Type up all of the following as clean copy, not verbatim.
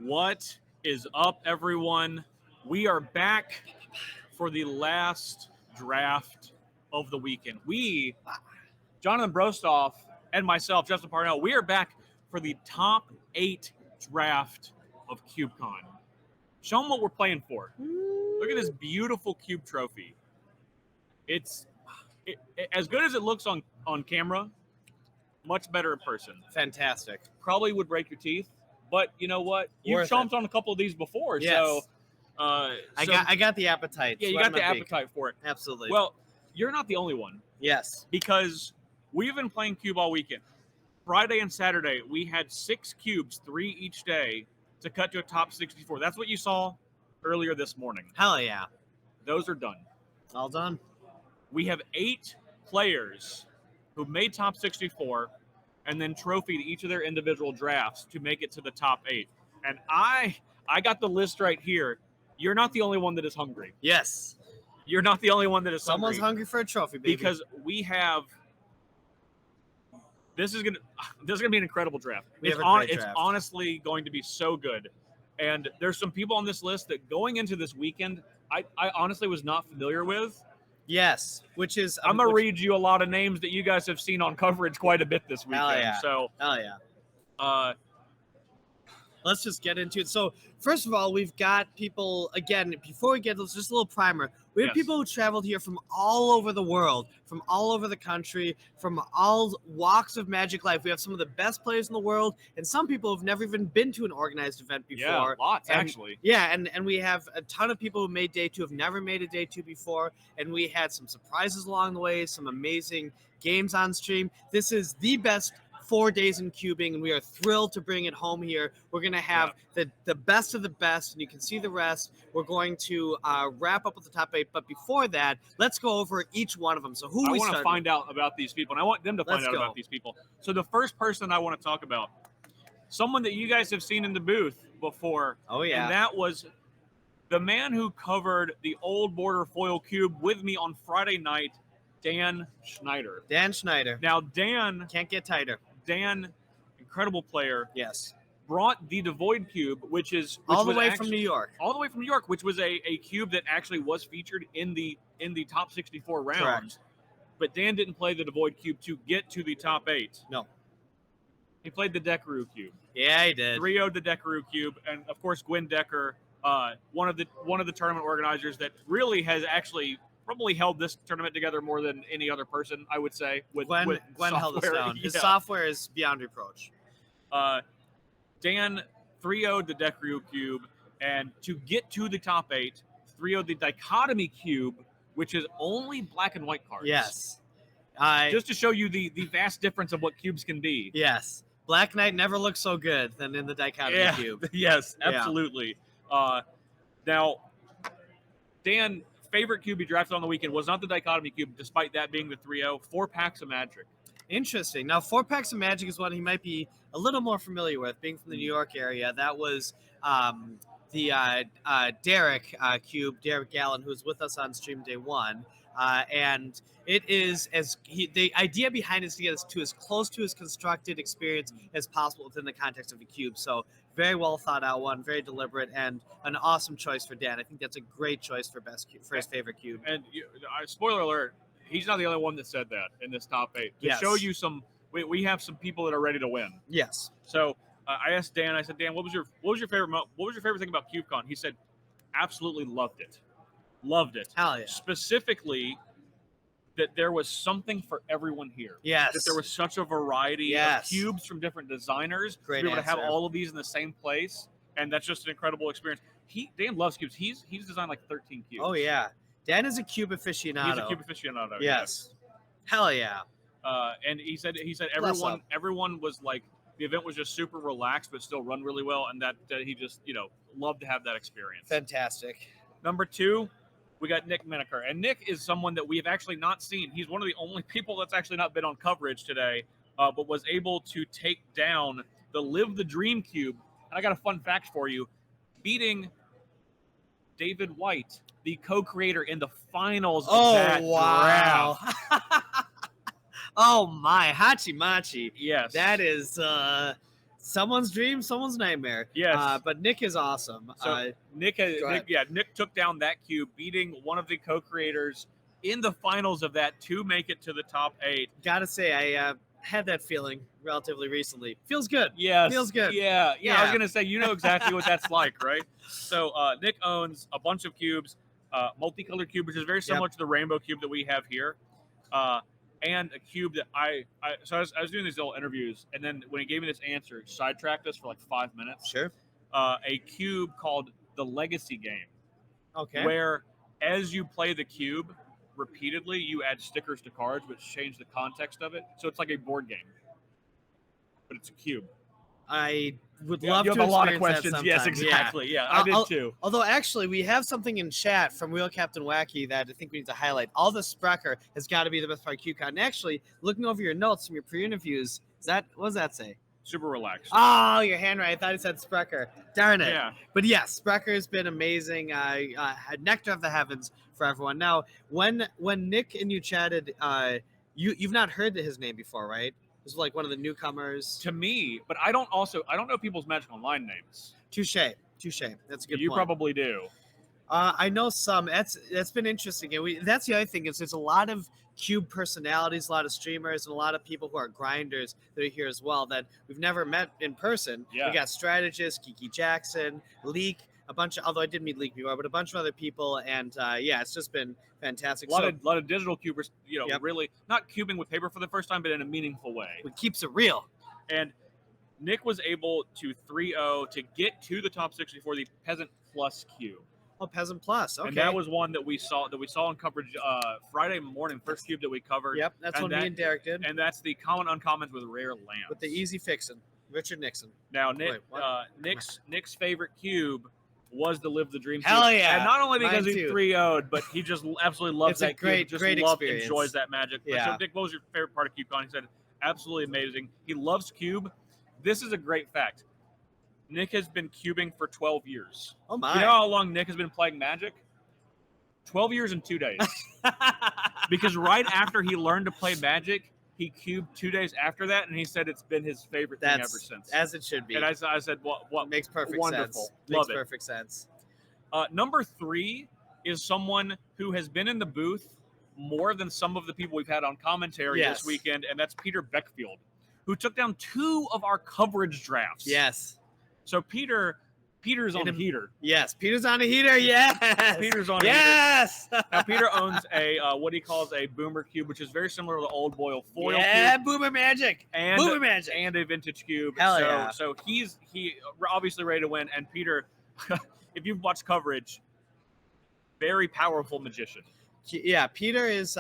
What is up, everyone? We are back for the last draft of the weekend. We, Jonathan Brostoff and myself, Justin Parnell, we are back for the top 8 draft of CubeCon. Show them what we're playing for. Look at this beautiful Cube trophy. It's as good as it looks on camera, much better in person. Fantastic. Probably would break your teeth, but you know what? You've chomped on a couple of these before, yes. so I got the appetite. Yeah, you got the appetite for it. Absolutely. Well, you're not the only one. Yes. Because we've been playing Cube all weekend. Friday and Saturday, we had 6 cubes, 3 each day, to cut to a top 64. That's what you saw earlier this morning. Hell yeah. Those are done. All done. We have 8 players who made top 64 and then trophied each of their individual drafts to make it to the top 8. And I got the list right here. You're not the only one that is hungry. Yes. You're not the only one that is Someone's hungry for a trophy, baby. Because we have this is gonna be an incredible draft. It's honestly going to be so good. And there's some people on this list that going into this weekend, I honestly was not familiar with. Yes, which is I'm gonna read you a lot of names that you guys have seen on coverage quite a bit this weekend. Hell yeah. So hell yeah. Let's just get into it. So first of all, we've got people, again, before we get this, just a little primer. We have people who traveled here from all over the world, from all over the country, from all walks of Magic life. We have some of the best players in the world, and some people have never even been to an organized event before. Yeah, lots, actually. Yeah, and we have a ton of people who made day 2, have never made a day 2 before, and we had some surprises along the way, some amazing games on stream. This is the best 4 days in cubing, and we are thrilled to bring it home here. We're going to have the best of the best, and you can see the rest. We're going to wrap up with the top 8, but before that, let's go over each one of them. So I want to find out about these people, and I want them to find out about these people. So the first person I want to talk about, someone that you guys have seen in the booth before. Oh, yeah. And that was the man who covered the old border foil cube with me on Friday night, Dan Schneider. Dan Schneider. Now, Dan... Can't get tighter. Dan, incredible player. Yes. Brought the Devoid Cube, which all the way from New York. All the way from New York, which was a cube that actually was featured in the top 64 rounds. Correct. But Dan didn't play the Devoid Cube to get to the top 8. No. He played the Dekaroo Cube. Yeah, he did. 3-0'd the Dekaroo Cube, and of course Gwen Decker, one of the tournament organizers that really has actually probably held this tournament together more than any other person, I would say. Gwen held us down. His software is beyond reproach. Dan 3-0'd the Dekaroo Cube, and to get to the top 8, 3-0'd the Dichotomy Cube, which is only black and white cards. Yes. Just to show you the vast difference of what cubes can be. Yes. Black Knight never looks so good than in the Dichotomy Cube. Yes, absolutely. Yeah. Now, Dan... favorite cube he drafted on the weekend was not the Dichotomy Cube, despite that being the 3-0. 4 packs of Magic. Interesting. Now, 4 packs of Magic is one he might be a little more familiar with, being from the New York area. That was the Derek Cube, Derek Gallen, who was with us on stream day 1. And it is the idea behind it is to get us to as close to his constructed experience as possible within the context of a cube. So very well thought out one, very deliberate, and an awesome choice for Dan. I think that's a great choice for his favorite cube. And spoiler alert, he's not the only one that said that in this top 8. To show you we have some people that are ready to win. Yes. So I asked Dan. I said, Dan, what was your favorite thing about CubeCon? He said, absolutely loved it. Loved it. Hell yeah. Specifically, that there was something for everyone here. Yes. That there was such a variety of cubes from different designers. Great to be able answer. to have all of these in the same place, and that's just an incredible experience. Dan loves cubes. He's designed like 13 cubes. Oh yeah. Dan is a cube aficionado. He's a cube aficionado. Yes. Hell yeah. And he said everyone was like, the event was just super relaxed but still run really well, and that he just loved to have that experience. Fantastic. Number 2, we got Nick Menaker. And Nick is someone that we have actually not seen. He's one of the only people that's actually not been on coverage today, but was able to take down the Live the Dream Cube. And I got a fun fact for you. Beating David White, the co-creator, in the finals of that draft. Oh, my. Hachi Machi. Yes. That is Someone's dream, someone's nightmare. Yes. But Nick is awesome. So Nick took down that cube, beating one of the co-creators in the finals of that to make it to the top 8. Gotta say, I had that feeling relatively recently. Feels good. Yes. Feels good. Yeah. I was gonna say, you know exactly what that's like, right? So Nick owns a bunch of cubes, multicolored cube, which is very similar to the rainbow cube that we have here. And a cube that I was doing these little interviews, and then when he gave me this answer, sidetracked us for like 5 minutes. Sure. A cube called the Legacy game. Okay. Where as you play the cube repeatedly, you add stickers to cards, which change the context of it. So it's like a board game, but it's a cube. I would love to have a lot of questions. Yes, exactly. Yeah, I did too. Although actually, we have something in chat from Real Captain Wacky that I think we need to highlight. All the Sprecher has got to be the best part of CubeCon. And actually, looking over your notes from your pre-interviews, what does that say? Super relaxed. Oh, your handwriting. I thought it said Sprecher. Darn it. Yeah. But yes, Sprecher has been amazing. Nectar of the heavens for everyone. Now, when Nick and you chatted, you've not heard his name before, right? This is like one of the newcomers to me, but I don't know people's Magic Online names. Touche. That's a good You point. probably do. I know some. That's been interesting. And that's the other thing is there's a lot of Cube personalities, a lot of streamers, and a lot of people who are grinders that are here as well that we've never met in person. Yeah. We got strategists, Kiki Jackson, Leek, a bunch of, although I did meet Leek before, but a bunch of other people. And it's just been fantastic. A lot of digital cubers, really not cubing with paper for the first time, but in a meaningful way. It keeps it real. And Nick was able to 3-0 to get to the top 60 for the Peasant Plus cube. Oh, Peasant Plus. Okay. And that was one that we saw in coverage Friday morning, first cube that we covered. Yep, that's what me and Derek did. And that's the common uncommons with rare lands. With the easy fixin', Richard Nixon. Now, Nick's favorite cube was the Live the Dream cube. Hell yeah. And not only because he 3-0'd, but he just absolutely loves that cube. Just great experience. Enjoys that magic. Yeah. So, Nick, what was your favorite part of CubeCon? He said, absolutely amazing. He loves Cube. This is a great fact. Nick has been cubing for 12 years. Oh, my. You know how long Nick has been playing Magic? 12 years and 2 days. Because right after he learned to play Magic, he cubed 2 days after that, and he said it's been his favorite thing ever since. As it should be. And I said, what makes perfect wonderful. sense. Love makes perfect sense. Number 3 is someone who has been in the booth more than some of the people we've had on commentary this weekend, and that's Peter Beckfield, who took down 2 of our coverage drafts. Yes. So Peter's on a heater. Yes, Peter's on a heater. Yes. Peter's on a heater. Yes. Now Peter owns a what he calls a Boomer cube, which is very similar to the old Boyle foil cube. Yeah, Boomer Magic. Boomer Magic. And a vintage cube. Hell yeah. So he obviously ready to win. And Peter, if you've watched coverage, very powerful magician. Yeah, Peter is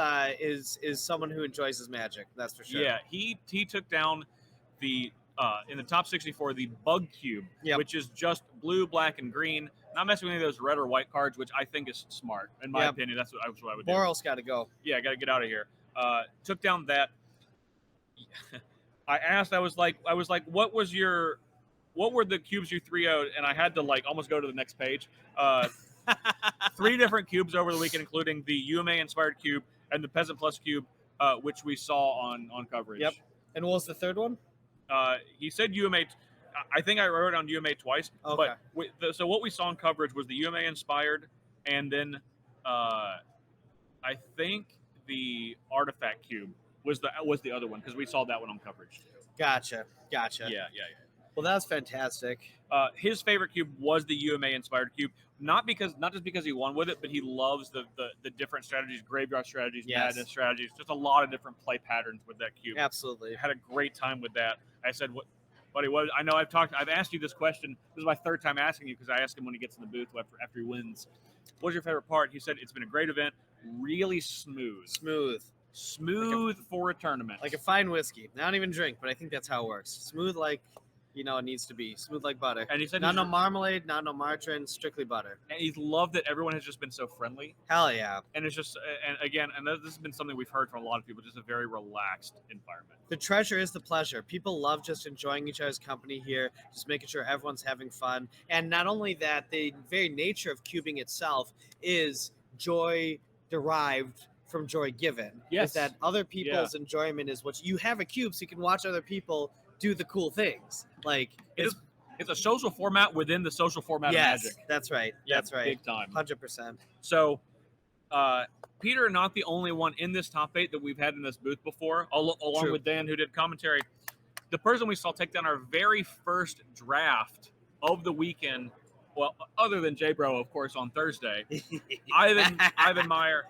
someone who enjoys his magic. That's for sure. Yeah, he took down the in the top 64 the Bug Cube, which is just blue, black, and green. Not messing with any of those red or white cards, which I think is smart. In my opinion, that's what I would do. Boral's got to go. Yeah, got to get out of here. Took down that. I was like, what were the cubes you 3-0'd? And I had to almost go to the next page. 3 different cubes over the weekend, including the UMA inspired cube and the Peasant Plus cube, which we saw on coverage. Yep. And what was the third one? He said UMA. I think I wrote on UMA twice. Okay. But so what we saw in coverage was the UMA inspired, and then I think the Artifact cube was the other one because we saw that one on coverage too. Gotcha. Yeah. Well, that's fantastic. His favorite cube was the UMA inspired cube, not just because he won with it, but he loves the different strategies, graveyard strategies, madness strategies, just a lot of different play patterns with that cube. Absolutely. Had a great time with that. I said, buddy, I know I've asked you this question. This is my 3rd time asking you because I asked him when he gets in the booth after he wins. What's your favorite part? He said it's been a great event, really smooth for a tournament, like a fine whiskey. I don't even drink, but I think that's how it works. Smooth like it needs to be. Smooth like butter. And he said no marmalade, no margarine, strictly butter. And he's loved that everyone has just been so friendly. Hell yeah. And it's just, and this has been something we've heard from a lot of people, just a very relaxed environment. The treasure is the pleasure. People love just enjoying each other's company here, just making sure everyone's having fun. And not only that, the very nature of cubing itself is joy derived from joy given. Yes. Is that other people's enjoyment is what you have a cube so you can watch other people do the cool things. Like It's a social format within the social format of Magic. That's right. Yeah, That's right. big time. 100%. So, Peter, not the only one in this top 8 that we've had in this booth before, along True. with Dan, who did commentary. The person we saw take down our very first draft of the weekend, well, other than J-Bro, of course, on Thursday, Ivan Mayer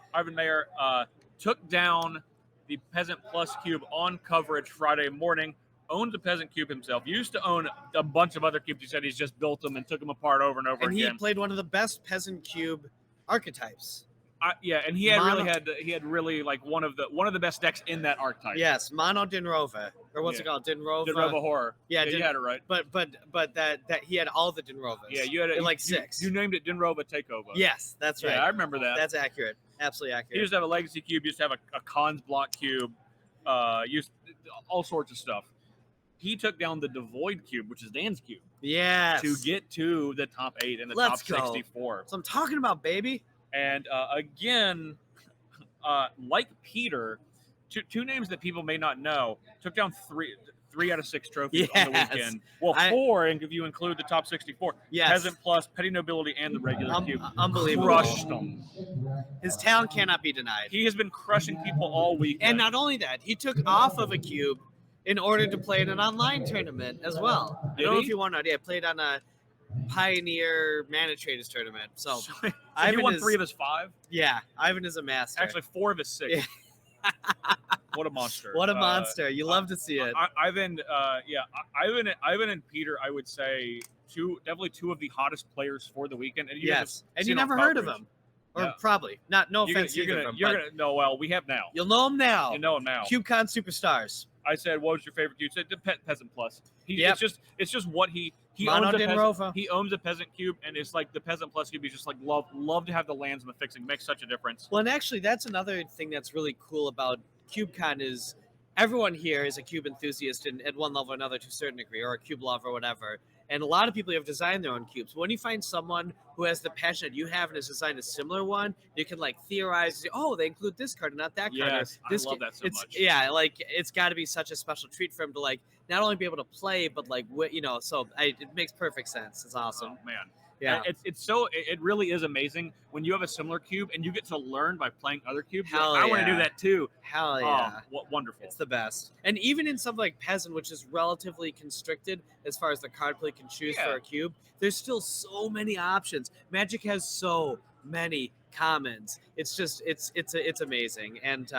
took down the Peasant Plus Cube on coverage Friday morning. Owns a Peasant Cube himself. Used to own a bunch of other cubes. He said he's just built them and took them apart over and over And again. he played one of the best Peasant Cube archetypes. And he had really like one of the best decks in that archetype. Yes, Mono Dinrova, or what's it called? Dinrova. Dinrova Horror. Yeah, you had it right. But that he had all the Dinrovas. Yeah, you had it like 6. You named it Dinrova Takeover. Yes, that's right. Yeah, I remember that. That's accurate. Absolutely accurate. He used to have a Legacy Cube. Used to have a Cons Block Cube. Used all sorts of stuff. He took down the Devoid Cube, which is Dan's cube. Yes. To get to the top 8 and the top 64. So I'm talking about, baby. And again, like Peter, two names that people may not know, took down three out of 6 trophies on the weekend. Well, 4, and if you include the top 64. Yes. Peasant Plus, Petty Nobility, and the regular cube. Unbelievable. Crushed them. His talent cannot be denied. He has been crushing people all weekend. And not only that, he took off of a cube in order to play in an online tournament as well. I don't know if you want to know. Yeah, I played on a Pioneer Mana Traders tournament. So he won 3 of his 5? Yeah, Ivan is a master. Actually, 4 of his 6. Yeah. What a monster. What a monster. You love to see it. Ivan and Peter, I would say, definitely two of the hottest players for the weekend. And you never heard of them. Or probably. No offense to either of them. No, well, we have now. You'll know them now. You know them now. CubeCon Superstars. I said, what was your favorite cube? He said Peasant Plus. It's just what he owns he owns a Peasant Cube, and it's like the Peasant Plus Cube. He's just like love to have the lands and the fixing. Makes such a difference. Well, and actually, that's another thing that's really cool about CubeCon is everyone here is a cube enthusiast at one level or another to a certain degree, or a cube lover or whatever. And a lot of people have designed their own cubes. When you find someone who has the passion that you have and has designed a similar one, you can like theorize, say, oh, they include this card and not that card. Yes, I love that so much. Yeah, like it's got to be such a special treat for him to like not only be able to play, but like it makes perfect sense. It's awesome. Oh, man. Yeah, it really is amazing when you have a similar cube and you get to learn by playing other cubes. Hell I want to do that too. Hell yeah. Oh, what wonderful. It's the best. And even in something like Peasant, which is relatively constricted as far as the card play can choose for a cube, there's still so many options. Magic has so many commons. It's just it's amazing. And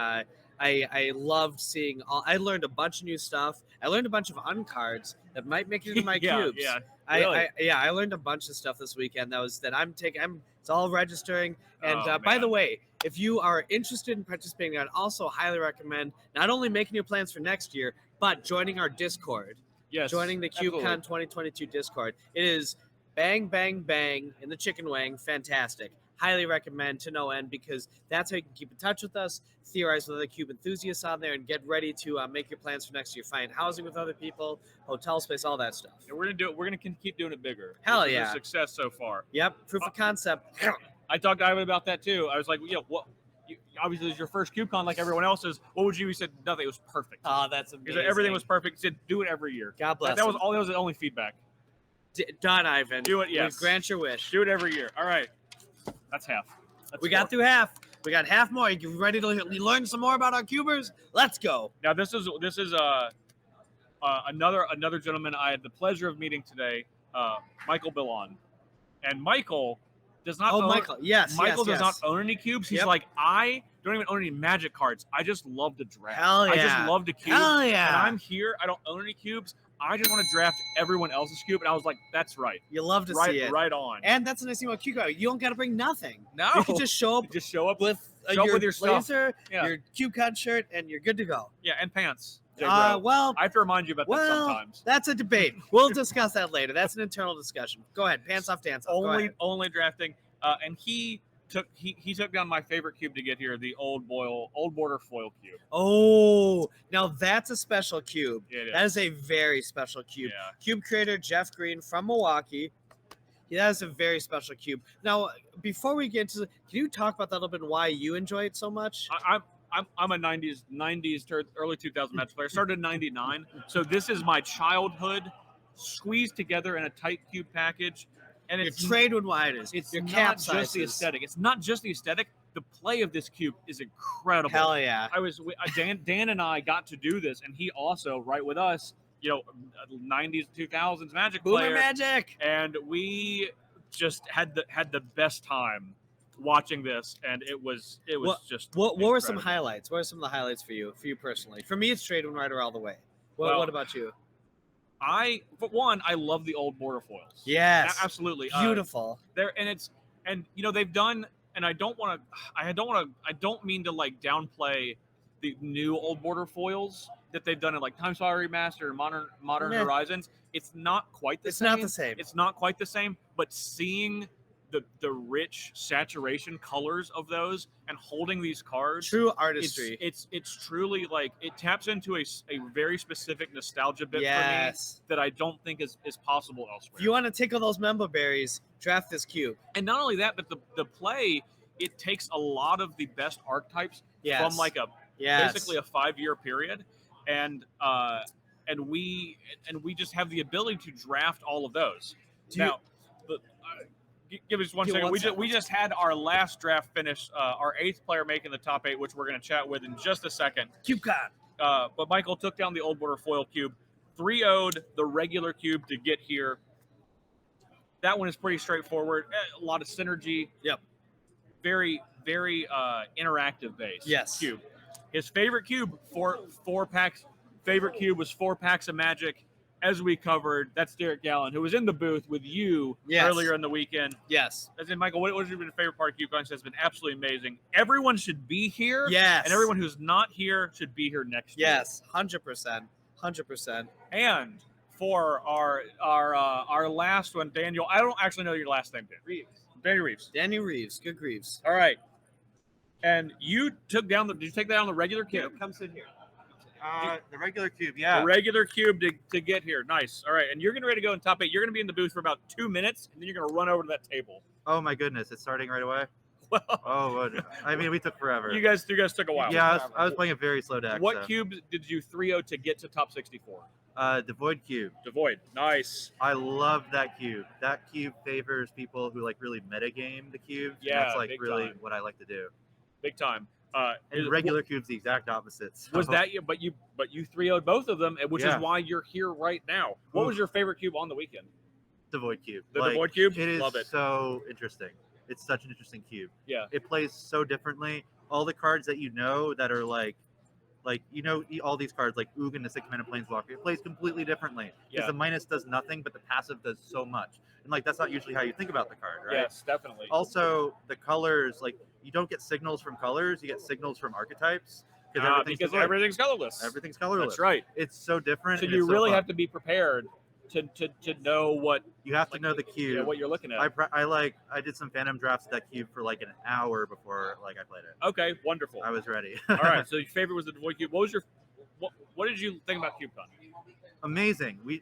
I loved seeing I learned a bunch of new stuff. I learned a bunch of uncards that might make it into my cubes. Yeah. Really? I learned a bunch of stuff this weekend it's all registering. And by the way, if you are interested in participating, I'd also highly recommend not only making your plans for next year, but joining our Discord. Yes. Joining the CubeCon 2022 Discord. It is bang, bang, bang in the chicken wing. Fantastic. Highly recommend to no end, because that's how you can keep in touch with us, theorize with other cube enthusiasts on there, and get ready to make your plans for next year. Find housing with other people, hotel space, all that stuff. And we're gonna do it. We're gonna keep doing it bigger. Hell This is yeah! a success so far. Yep, proof of concept. I talked to Ivan about that too. I was like, obviously it's your first CubeCon like everyone else's. What would you? He said nothing. It was perfect. Oh, that's amazing. He said everything was perfect. He said do it every year. God bless. That was all. That was the only feedback. Done, Ivan. Do it. Yes. We grant your wish. Do it every year. All right. That's half. We got through half. We got half more. You ready to learn some more about our cubers? Let's go. Now this is another gentleman I had the pleasure of meeting today, Michael Billon, and Michael does not. Michael. Yes. Michael does yes. not own any cubes. He's like, I don't even own any Magic cards. I just love to draft. Hell yeah. I just love to cube. Hell yeah. And I'm here. I don't own any cubes. I just want to draft everyone else's cube. And I was like, that's right. You love to see it. Right on. And that's the nice thing about CubeCon. You don't got to bring nothing. No. You can just show up. With your blazer, stuff. Yeah. your CubeCon shirt, and you're good to go. Yeah, and pants. Well, I have to remind you about that sometimes. That's a debate. We'll discuss that later. That's an internal discussion. Go ahead. Pants off, dance off. Only drafting. And he took down my favorite cube to get here, the old border foil cube. Oh, now that's a special cube. It is. That is a very special cube. Yeah. Cube creator Jeff Green from Milwaukee. Yeah, that is a very special cube. Now, before we get into, can you talk about that a little bit and why you enjoy it so much? I'm a early 2000 Magic player. Started in '99, so this is my childhood squeezed together in a tight cube package. And Your it's trade would widens. it's Your not cap just the sizes. aesthetic. It's not just the aesthetic. The play of this cube is incredible. Hell yeah. Dan and I got to do this, and he also right with us. 90s 2000s Magic Boomer player, Magic. and we just had the best time watching this, and it was just. What were some incredible. highlights? What are some of the highlights for you personally? For me, it's Trade One Rider all the way. Well, What about you? For one, I love the old border foils. Yes, Absolutely beautiful. They've done, and I don't mean to like downplay the new old border foils that they've done in like Time Spiral Remastered and Modern Meh. Horizons. It's not quite the It's same. not the same. It's not quite the same, but seeing the rich saturation colors of those and holding these cards, True artistry. it's truly like it taps into a very specific nostalgia bit for me Yes. that I don't think is possible elsewhere. If you want to tickle those member berries, draft this cube. And not only that, but the play, it takes a lot of the best archetypes Yes. from like basically a 5-year period, and we just have the ability to draft all of those. Give us just one second. We just had our last draft finish, our 8th player making the top 8, which we're going to chat with in just a second. CubeCon. But Michael took down the old border foil cube, 3-0'd the regular cube to get here. That one is pretty straightforward. A lot of synergy. Yep. Very, very interactive base. Yes. Cube. His favorite cube, four packs. Favorite cube was 4 packs of Magic. As we covered, that's Derek Gallen, who was in the booth with you earlier in the weekend. Yes. As in, Michael, what has been your favorite part of CubeCon? It's been absolutely amazing. Everyone should be here. Yes. And everyone who's not here should be here next year. Yes. 100%. 100%. And for our last one, Daniel, I don't actually know your last name, Dan. Reeves. Danny Reeves. Danny Reeves. Good Greaves. All right. And you took down did you take down the regular cube? Come sit here. The regular cube, yeah. The regular cube to get here. Nice. All right. And you're getting ready to go in top 8. You're going to be in the booth for about 2 minutes, and then you're going to run over to that table. Oh my goodness, it's starting right away. Well, I mean, we took forever. you guys took a while. Yeah, I was playing a very slow deck. What so. cube did you 3-0 to get to top 64? The Void Cube. Devoid. Nice. I love that cube. That cube favors people who like really metagame the cube. Yeah, that's like big really time. what I like to do. Big time. And regular cube's the exact opposite. So. Was that you? But you 3-0'd both of them, which is Yeah. why you're here right now. What was your favorite cube on the weekend? the Void Cube? The Void Cube? It is Love it. so interesting. It's such an interesting cube. Yeah. It plays so differently. All the cards that you know that are like all these cards like Ugin, the 6-mana Planeswalker, it plays completely differently. Because Yeah. the minus does nothing, but the passive does so much. And like that's not usually how you think about the card, right? Yes, definitely. Also, the colors, like you don't get signals from colors, you get signals from archetypes. Because everything's colorless. Everything's colorless. That's right. It's so different. So and you it's really fun. have to be prepared to know what You have to know the cube. what you're looking at. I did some Phantom drafts of that cube for like an hour before I played it. Okay, wonderful. I was ready. All right, so your favorite was the Void Cube. What did you think about CubeCon? Amazing. We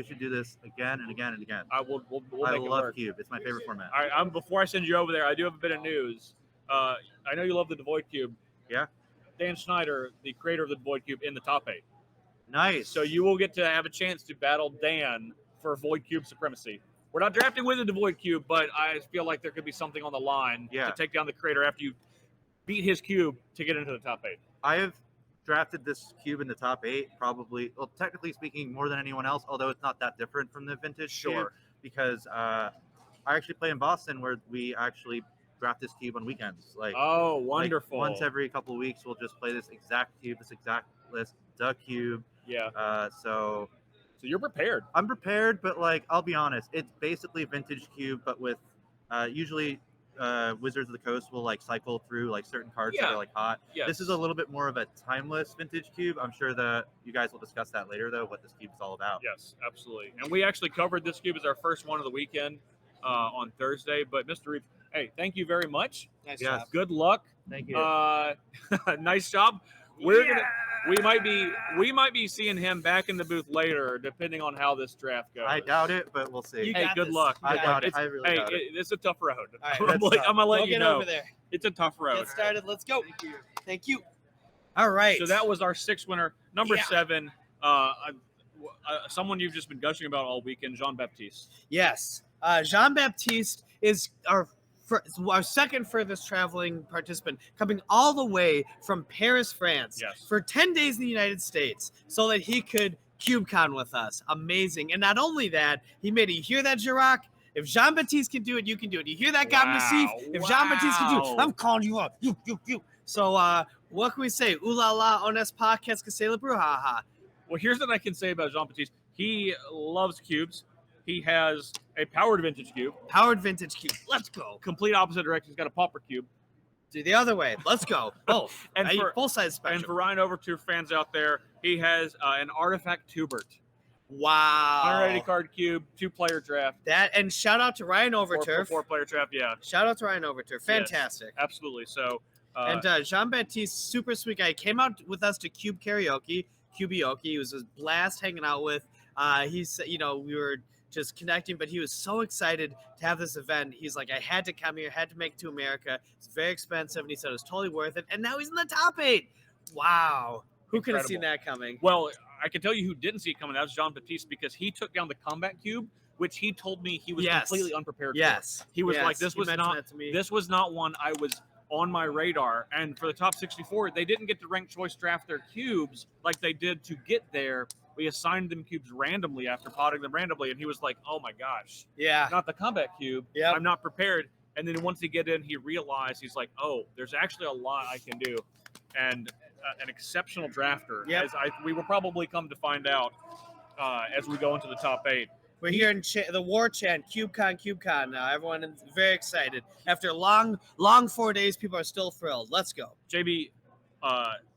should do this again and again and again. We'll I make it love work. Cube. It's my favorite format. All right, before I send you over there, I do have a bit of news. I know you love the Void Cube. Yeah. Dan Schneider, the creator of the Void Cube, in the top 8. Nice. So you will get to have a chance to battle Dan for Void Cube supremacy. We're not drafting with the Void Cube, but I feel like there could be something on the line to take down the creator after you beat his cube to get into the top 8. I have drafted this cube in the top 8 probably, well, technically speaking, more than anyone else, although it's not that different from the vintage cube, because I actually play in Boston where we actually draft this cube on weekends. Oh, wonderful. Like once every couple of weeks, we'll just play this exact cube, this exact list, the cube. Yeah. So you're prepared. I'm prepared, but like I'll be honest, it's basically vintage cube, but with usually Wizards of the Coast will like cycle through like certain cards that are like hot. Yes. This is a little bit more of a timeless vintage cube. I'm sure that you guys will discuss that later, though, what this cube is all about. Yes, absolutely. And we actually covered this cube as our first one of the weekend on Thursday. But Mr. Reeves, hey, thank you very much. Nice Yes. job. Good luck. Thank you. Nice job. We're gonna we might be seeing him back in the booth later, depending on how this draft goes. I doubt it, but we'll see. You Hey, got good this. luck. You I got doubt it. it. I really doubt it. It's a tough road. All right, I'm gonna let Go you get know. over there. It's a tough road. Get started. Let's go. Thank you. All right. So that was our 6th winner. Number Yeah. 7, someone you've just been gushing about all weekend, Jean Baptiste. Yes. Jean Baptiste is our second furthest traveling participant, coming all the way from Paris, France, Yes. for 10 days in the United States so that he could CubeCon with us. Amazing. And not only that, you hear that, Jirac? If Jean Baptiste can do it, you can do it. You hear that, God Massif? If Jean Baptiste can do it, Wow. I'm calling you up. You. So, what can we say? Ooh la la, on es pas, qu'est-ce que c'est le brouhaha? Well, here's what I can say about Jean Baptiste. He loves cubes. He has a powered vintage cube. Powered vintage cube. Let's go. Complete opposite direction. He's got a pauper cube. Do the other way. Let's go. Both. And for- both sides spectrum. And for Ryan Overture fans out there, he has an artifact Tubert. Wow. 180 card cube, 2-player draft. That and shout out to Ryan Overturf. 4-player draft, yeah, Shout out to Ryan Overturf. Fantastic. absolutely. So, And Jean Baptiste, super sweet guy, came out with us to Cube Karaoke. He was a blast hanging out with. He's, we were just connecting, but he was so excited to have this event. He's like, I had to come here, had to make it to America. It's very expensive, and he said it was totally worth it. And now he's in the top 8. Wow. Who could have seen that coming? well, I can tell you who didn't see it coming. That was Jean Baptiste, because he took down the combat cube, which he told me he was completely unprepared for. Yes. He was like, He mentioned that to me. this was not one I was on my radar. And for the top 64, they didn't get to rank choice draft their cubes like they did to get there. We assigned them cubes randomly after potting them randomly, and he was like, oh my gosh, Yeah. not the combat cube. Yep. I'm not prepared. And then once he get in, he realized, he's like, oh, there's actually a lot I can do. And an exceptional drafter, Yep. as we will probably come to find out as we go into the top 8. We're here in the war chant, CubeCon now. Everyone is very excited. After long 4 days, people are still thrilled. Let's go. JB,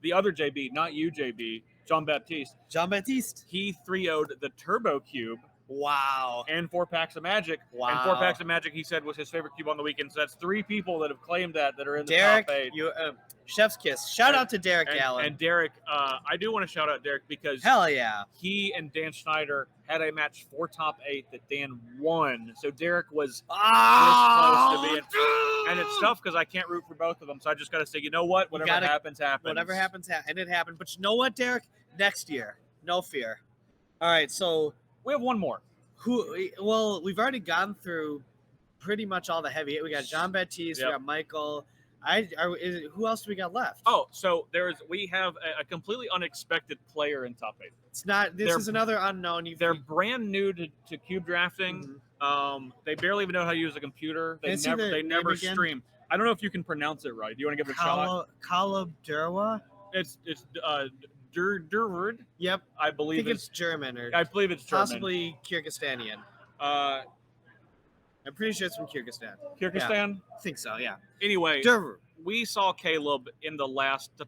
the other JB, not you, JB, Jean Baptiste, Jean Baptiste. he 3-0'd the Turbo Cube Wow. and 4 packs of Magic. Wow. And 4 packs of Magic, he said, was his favorite cube on the weekend. So that's 3 people that have claimed that are in the Derek, top 8. chef's kiss. Shout out to Derek Allen. And Derek, I do want to shout out Derek because Hell yeah. he and Dan Schneider had a match for top 8 that Dan won. So Derek was Oh, close to being, and it's tough because I can't root for both of them. So I just got to say, you know what? Whatever happens, happens. Whatever happens, and it happened. But you know what, Derek? Next year, no fear. All right, so We have one more. Well, we've already gone through pretty much all the heavy. We got Jean Baptiste, Yep. we got Michael. Who else do we got left? Oh, so we have a completely unexpected player in top 8. It's not. This They're- is another unknown. They're brand new to cube drafting. They barely even know how to use a computer. They Can I see their they name never again? stream. I don't know if you can pronounce it right. Do you want to give it a shot? Kalab Durwa. It's Durward, Yep, I I believe think it's German or I believe it's German. possibly Kyrgyzstanian. Uh, I'm pretty sure it's from Kyrgyzstan. Kyrgyzstan. I think so. Yeah. Anyway, Durwa. we saw Caleb in the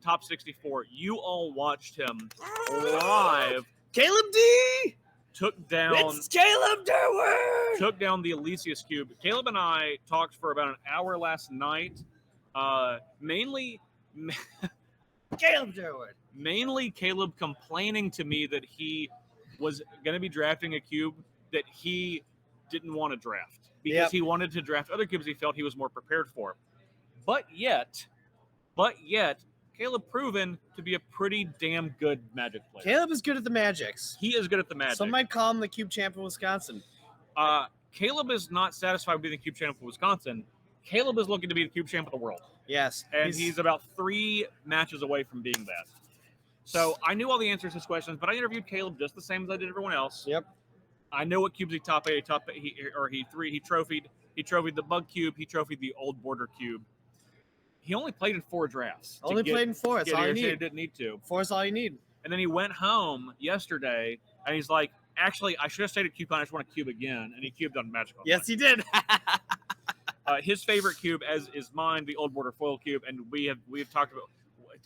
top 64. You all watched him live. Caleb D. Took down It's Caleb Durwa. took down the Elysius Cube. Caleb and I talked for about an hour last night. Mainly Caleb Durwa. mainly Caleb complaining to me that he was going to be drafting a cube that he didn't want to draft because Yep. he wanted to draft other cubes he felt he was more prepared for. But yet, Caleb proven to be a pretty damn good Magic player. Caleb is good at the Magics. He is good at the Magic. Some might call him the Cube Champ of Wisconsin. Caleb is not satisfied with being the cube champ of Wisconsin. Caleb is looking to be the cube champ of the world. Yes. And he's about 3 matches away from being that. So I knew all the answers to his questions, but I interviewed Caleb just the same as I did everyone else. Yep. I know what cubes he top 8, he trophied the bug cube, he trophied the old border cube. He only played in 4 drafts. Only played in 4. That's all you He need. didn't need to. 4 is all you need. And then he went home yesterday, and he's like, actually, I should have stayed at CubeCon. I just want to cube again. And he cubed on Magic. Yes, he did. His favorite cube, as is mine, the old border foil cube. And we've talked about,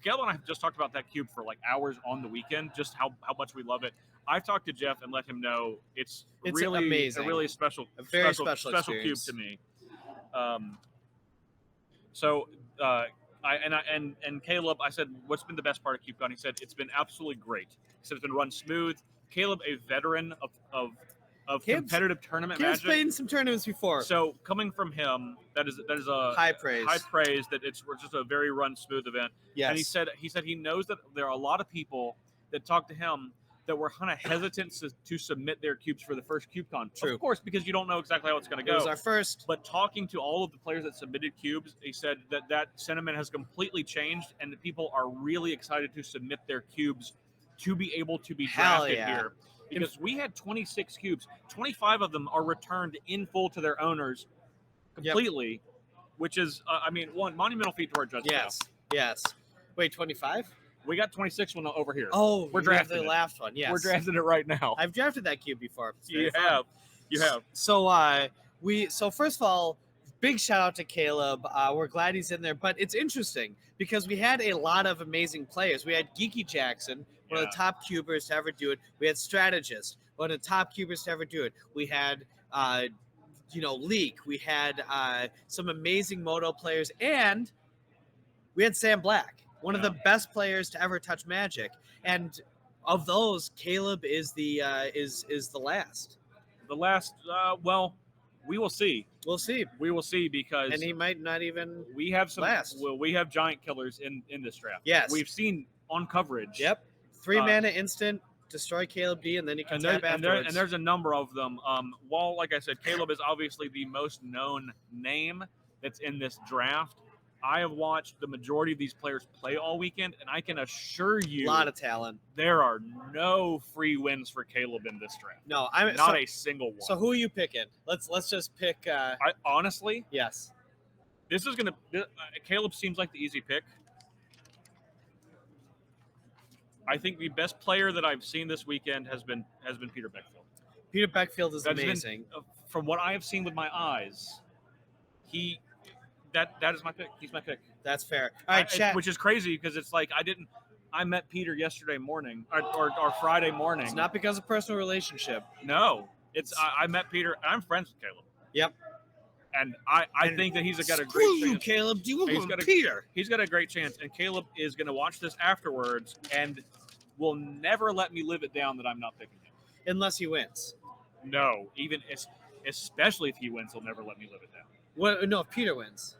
Caleb and I have just talked about that cube for like hours on the weekend, just how much we love it. I've talked to Jeff and let him know it's really amazing. a really special, A very special cube experience. to me. And Caleb, I said, what's been the best part of CubeCon? He said it's been absolutely great. He said it's been run smooth. Caleb, a veteran of competitive tournament Caleb's Magic. played in some tournaments before. So coming from him, that is a High praise. High praise that it's just a very run smooth event. Yes. And he said he knows that there are a lot of people that talk to him that were kind of hesitant to submit their cubes for the first CubeCon. True. Of course, because you don't know exactly how it's going to It go. was our first. But talking to all of the players that submitted cubes, he said that sentiment has completely changed, and that people are really excited to submit their cubes to be able to be Hell drafted yeah. here. Because we had 26 cubes, 25 of them are returned in full to their owners completely, which is, one monumental feat to our judge Yes. staff. Yes. Wait, 25? We got 26 one over here. Oh, we're you have drafting the it. last one. Yes. We're drafting it right now. I've drafted that cube before. It's very You fun. have. You have. So first of all, big shout out to Caleb. We're glad he's in there, but it's interesting because we had a lot of amazing players. We had Geeky Jackson, one of the top cubers to ever do it. We had Strategist, one of the top cubers to ever do it. We had Leak. We had some amazing Moto players, and we had Sam Black, one of the best players to ever touch Magic. And of those, Caleb is the last. The last, we will see. We'll see. We will see because And he might not even we have some. last. Well, we have giant killers in this draft. Yes. We've seen on coverage. Yep. 3 mana instant, destroy Caleb D, and then you can tap afterwards. And there's a number of them. While, like I said, Caleb is obviously the most known name that's in this draft. I have watched the majority of these players play all weekend, and I can assure you, a lot of talent. There are no free wins for Caleb in this draft. No, not a single one. So who are you picking? Let's just pick. Honestly, yes, this is gonna. Caleb seems like the easy pick. I think the best player that I've seen this weekend has been Peter Beckfield. Peter Beckfield is amazing. From what I have seen with my eyes, that is my pick. He's my pick. That's fair. All right, chat. Which is crazy because it's like I met Peter yesterday morning or Friday morning. It's not because of personal relationship. No, I met Peter. I'm friends with Caleb. Yep. And I think that he's got a great chance. You, Caleb. Do you want Peter? He's got a great chance, and Caleb is going to watch this afterwards and will never let me live it down that I'm not picking him. Unless he wins. No, especially if he wins, he'll never let me live it down. Well, no, if Peter wins.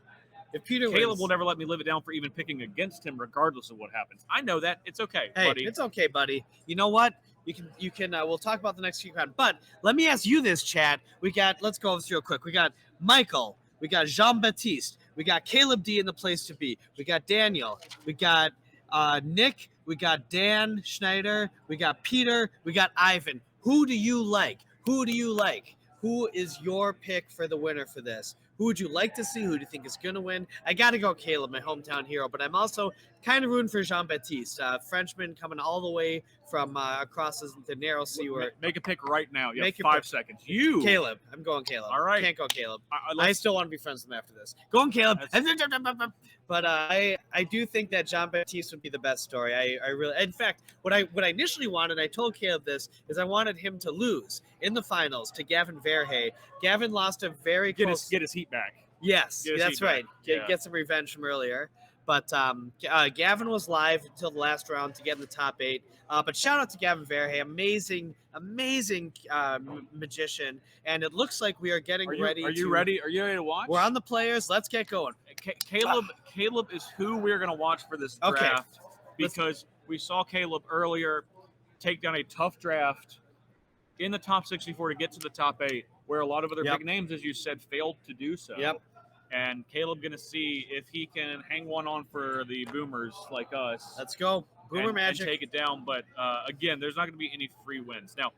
If Peter Caleb wins, will never let me live it down for even picking against him, regardless of what happens. I know that. It's okay, hey, buddy. It's okay, buddy. You know what? You can. We'll talk about the next CubeCon. But let me ask you this, chat. Let's go over this real quick. We got Michael. We got Jean-Baptiste. We got Caleb D in the place to be. We got Daniel. We got Nick. We got Dan Schneider. We got Peter. We got Ivan. Who do you like? Who do you like? Who is your pick for the winner for this? Who would you like to see? Who do you think is going to win? I got to go Caleb, my hometown hero, but I'm also kind of rooting for Jean-Baptiste, Frenchman coming all the way from across the narrow sea. Make a pick right now. You have Make your 5 seconds. Caleb. I'm going Caleb. All right. Can't go Caleb. I still want to be friends with him after this. Going Caleb. But I do think that Jean-Baptiste would be the best story. I really, in fact, what I initially wanted, I told Caleb this, is I wanted him to lose in the finals to Gavin Verhey. Gavin lost a very close. Get his heat back. Yes, that's right. Yeah. Get some revenge from earlier. But Gavin was live until the last round to get in the top 8. But shout out to Gavin Verhey, amazing magician. And it looks like we are getting ready. Are you ready? Are you ready to watch? We're on the players. Let's get going. Caleb is who we're going to watch for this draft because we saw Caleb earlier take down a tough draft in the top 64 to get to the top 8, where a lot of other big names, as you said, failed to do so. Yep. And Caleb going to see if he can hang one on for the boomers like us. Let's go. Boomer Magic. And take it down. But again, there's not going to be any free wins. Now,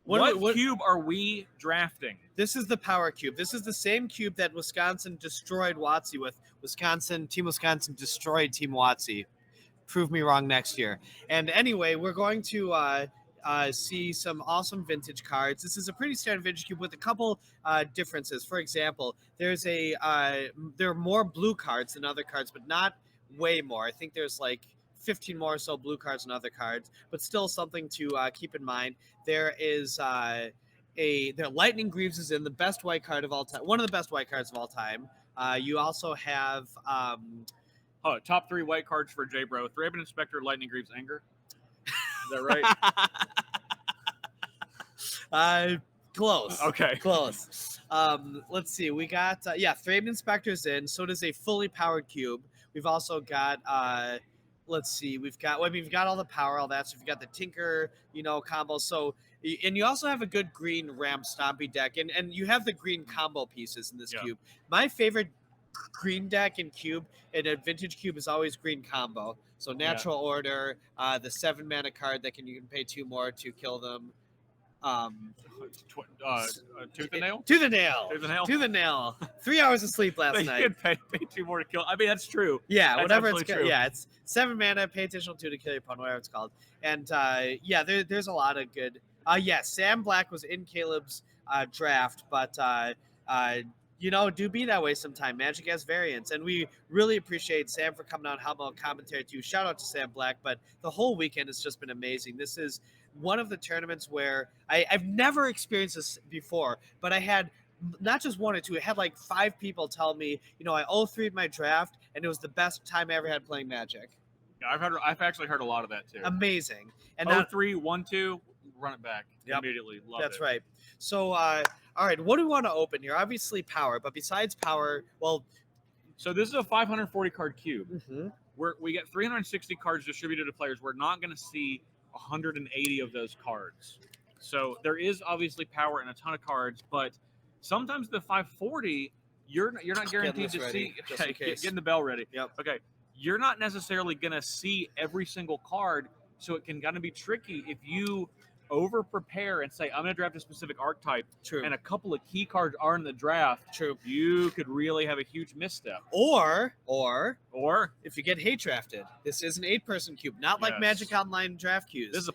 what cube are we drafting? This is the Power Cube. This is the same cube that Wisconsin destroyed Watsy with. Team Wisconsin destroyed Team Watsy. Prove me wrong next year. And anyway, we're going to see some awesome vintage cards. This is a pretty standard vintage cube with a couple differences. For example, there are more blue cards than other cards, but not way more. I think there's like 15 more or so blue cards than other cards, but still something to keep in mind. There is Lightning Greaves is in the best white card of all time, one of the best white cards of all time. You also have Oh, top 3 white cards for J-Bro. Thraben Inspector, Lightning Greaves, Anger. Is that right? Close. Okay. Close. Let's see. We got Thraben Inspector's in. So does a fully powered cube. We've also got let's see. We've got all the power, all that. So we've got the Tinker, combo. So and you also have a good green ramp stompy deck, and you have the green combo pieces in this cube. My favorite green deck in cube in a vintage cube is always green combo. So natural order, the 7 mana card that you can pay 2 more to kill them. Tooth and nail. To the nail. Tooth and nail. To the nail. 3 hours of sleep last night. You could pay 2 more to kill. I mean, that's true. Yeah, That's whatever it's true. Yeah, it's 7 mana, pay additional 2 to kill your opponent, whatever it's called. And there's a lot of good. Sam Black was in Caleb's draft, but do be that way sometime. Magic has variants, and we really appreciate Sam for coming on How About Commentary too. Shout out to Sam Black, but the whole weekend has just been amazing. This is one of the tournaments where I've never experienced this before, but I had not just 1 or 2, I had like 5 people tell me, I 0-3'd my draft, and it was the best time I ever had playing Magic. Yeah, I've actually heard a lot of that too. Amazing. And 0-3, 1-2, run it back immediately. Love That's it. right. So, all right, what do we want to open here? Obviously, power, but besides power, well, so this is a 540 card cube. Mm-hmm. We get 360 cards distributed to players. We're not going to see 180 of those cards. So there is obviously power and a ton of cards, but sometimes the 540, you're not guaranteed to see. Okay, getting the bell ready. Yep. Okay, you're not necessarily going to see every single card, so it can kind of be tricky if you over prepare and say, I'm going to draft a specific archetype. True. And a couple of key cards are in the draft. True. You could really have a huge misstep. Or If you get hate drafted. This is an 8-person cube, not like Magic Online draft cubes. This is a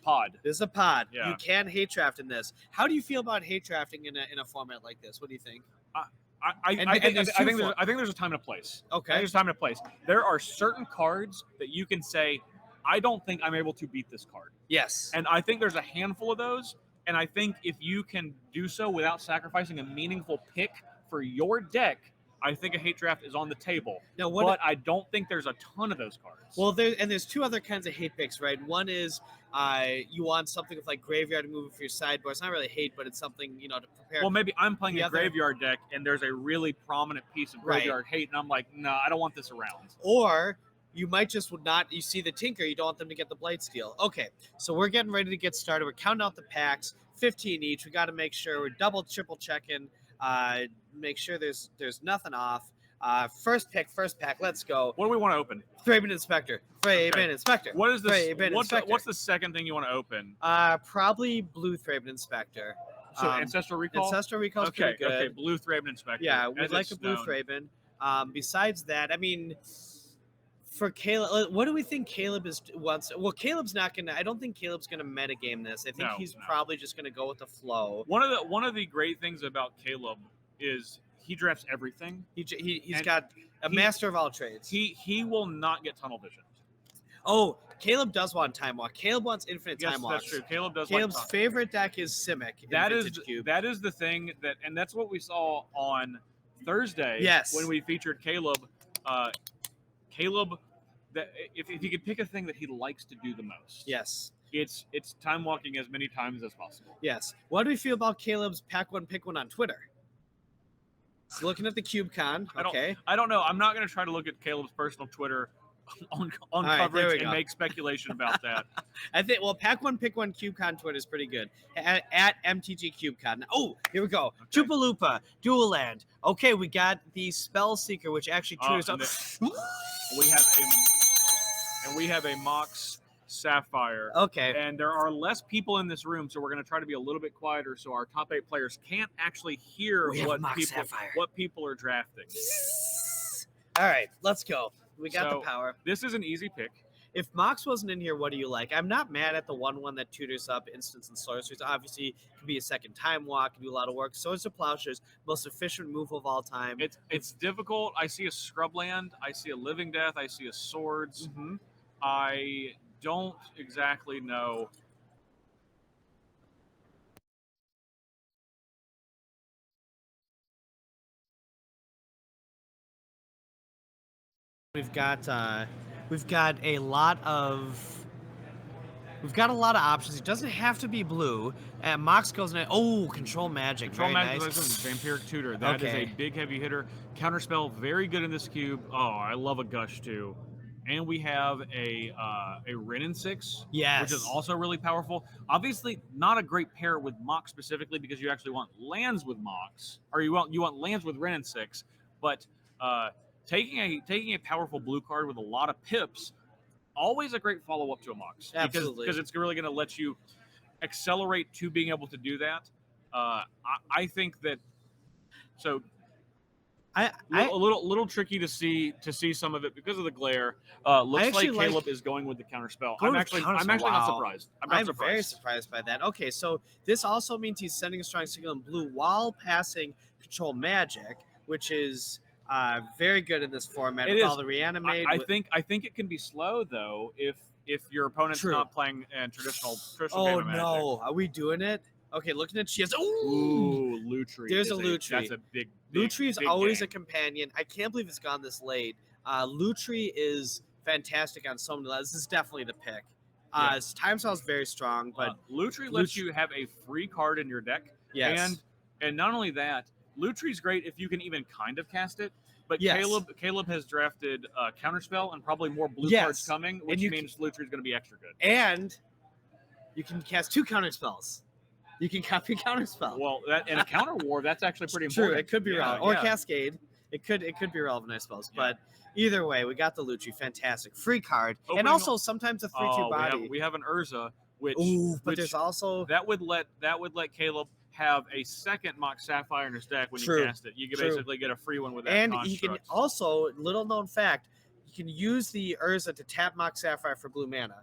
pod. Yeah. You can hate draft in this. How do you feel about hate drafting in a format like this? What do you think? I think there's a time and a place. Okay. I think there's a time and a place. There are certain cards that you can say, I don't think I'm able to beat this card. Yes. And I think there's a handful of those. And I think if you can do so without sacrificing a meaningful pick for your deck, I think a hate draft is on the table. Now, but I don't think there's a ton of those cards. Well, there's 2 other kinds of hate picks, right? One is you want something with like graveyard to move for your sideboard. It's not really hate, but it's something, to prepare. Well, maybe I'm playing a graveyard deck and there's a really prominent piece of graveyard hate, and I'm like, no, I don't want this around. Or you might just you see the Tinker, you don't want them to get the Blightsteel. Okay, so we're getting ready to get started. We're counting out the packs, 15 each. We got to make sure we're double, triple checking, make sure there's nothing off. First pack, let's go. What do we want to open? Thraben Inspector. Inspector. What is this? What's the second thing you want to open? Probably blue Thraben Inspector. So Ancestral Recall? Ancestral Recall is pretty good. Okay, blue Thraben Inspector. Yeah, we'd like a blue Thraben. Besides that, I mean, for Caleb, what do we think Caleb wants? Well, Caleb's not gonna. I don't think Caleb's gonna metagame this. I think he's probably just gonna go with the flow. One of the great things about Caleb is he drafts everything. He's got a master of all trades. He will not get tunnel vision. Oh, Caleb does want Time Walk. Caleb wants infinite Time Walks. That's true. Caleb's favorite deck is Simic. That is the thing and that's what we saw on Thursday. Yes. When we featured Caleb. Caleb, that if he could pick a thing that he likes to do the most. Yes. It's time walking as many times as possible. Yes. What do we feel about Caleb's Pack One Pick One on Twitter? He's looking at the CubeCon. Okay. I don't know. I'm not going to try to look at Caleb's personal Twitter on coverage and make speculation about that. I think Pack One Pick One CubeCon Twitter is pretty good. At MTG CubeCon. Oh, here we go. Okay. Chupalupa, Dual Land. Okay, we got the Spell Seeker, which actually tutors up. We have a Mox Sapphire. Okay. And there are less people in this room, so we're going to try to be a little bit quieter so our top 8 players can't actually hear what people are drafting. All right, let's go. We got the power. This is an easy pick. If Mox wasn't in here, what do you like? I'm not mad at the 1/1 that tutors up instants and sorceries. Obviously, it can be a second Time Walk, can do a lot of work. Swords to Plowshares, most efficient move of all time. It's difficult. I see a Scrubland. I see a Living Death. I see a Swords. Mm-hmm. I don't exactly know We've got a lot of options. It doesn't have to be blue. Mox goes in. Oh, control magic. Control Very magic, nice. Vampiric Tutor. That is Okay. a big heavy hitter. Counterspell, very good in this cube. Oh, I love a Gush too. And we have a Wrenn and 6, Yes. which is also really powerful. Obviously, not a great pair with Mox specifically because you actually want lands with Mox, or you want lands with Wrenn and 6. But taking a powerful blue card with a lot of pips, always a great follow up to a Mox. Absolutely. Because it's really going to let you accelerate to being able to do that. I think that so. A little tricky to see some of it because of the glare. Looks like Caleb is going with the counterspell. I'm actually not surprised. I'm very surprised by that. Okay, so this also means he's sending a strong signal in blue while passing control magic, which is very good in this format. With all the reanimate. I think it can be slow though if your opponent's not playing traditional Oh magic. no, are we doing it? Okay, looking at she has Lutri. There's a Lutri. That's a big Lutri is big always game. a companion. I can't believe it's gone this late. Lutri is fantastic on so many levels. This is definitely the pick. His time style is very strong, but Lutri lets you have a free card in your deck. Yes. And not only that, Lutri's great if you can even kind of cast it. But Yes. Caleb has drafted Counterspell and probably more blue Yes. cards coming, which means Lutri's going to be extra good. And you can cast 2 counterspells. You can copy counterspell. Well, that in a counter war, that's actually pretty True, important. it could be relevant. Or Cascade. It could be relevant, I suppose. Yeah. But either way, we got the Lutri. Fantastic. Free card. And also sometimes a 3/2 body. We have an Urza, which there's also that would let Caleb have a second Mox Sapphire in his deck when you cast it. You can basically get a free one with that. And he can also, little known fact, you can use the Urza to tap Mox Sapphire for blue mana.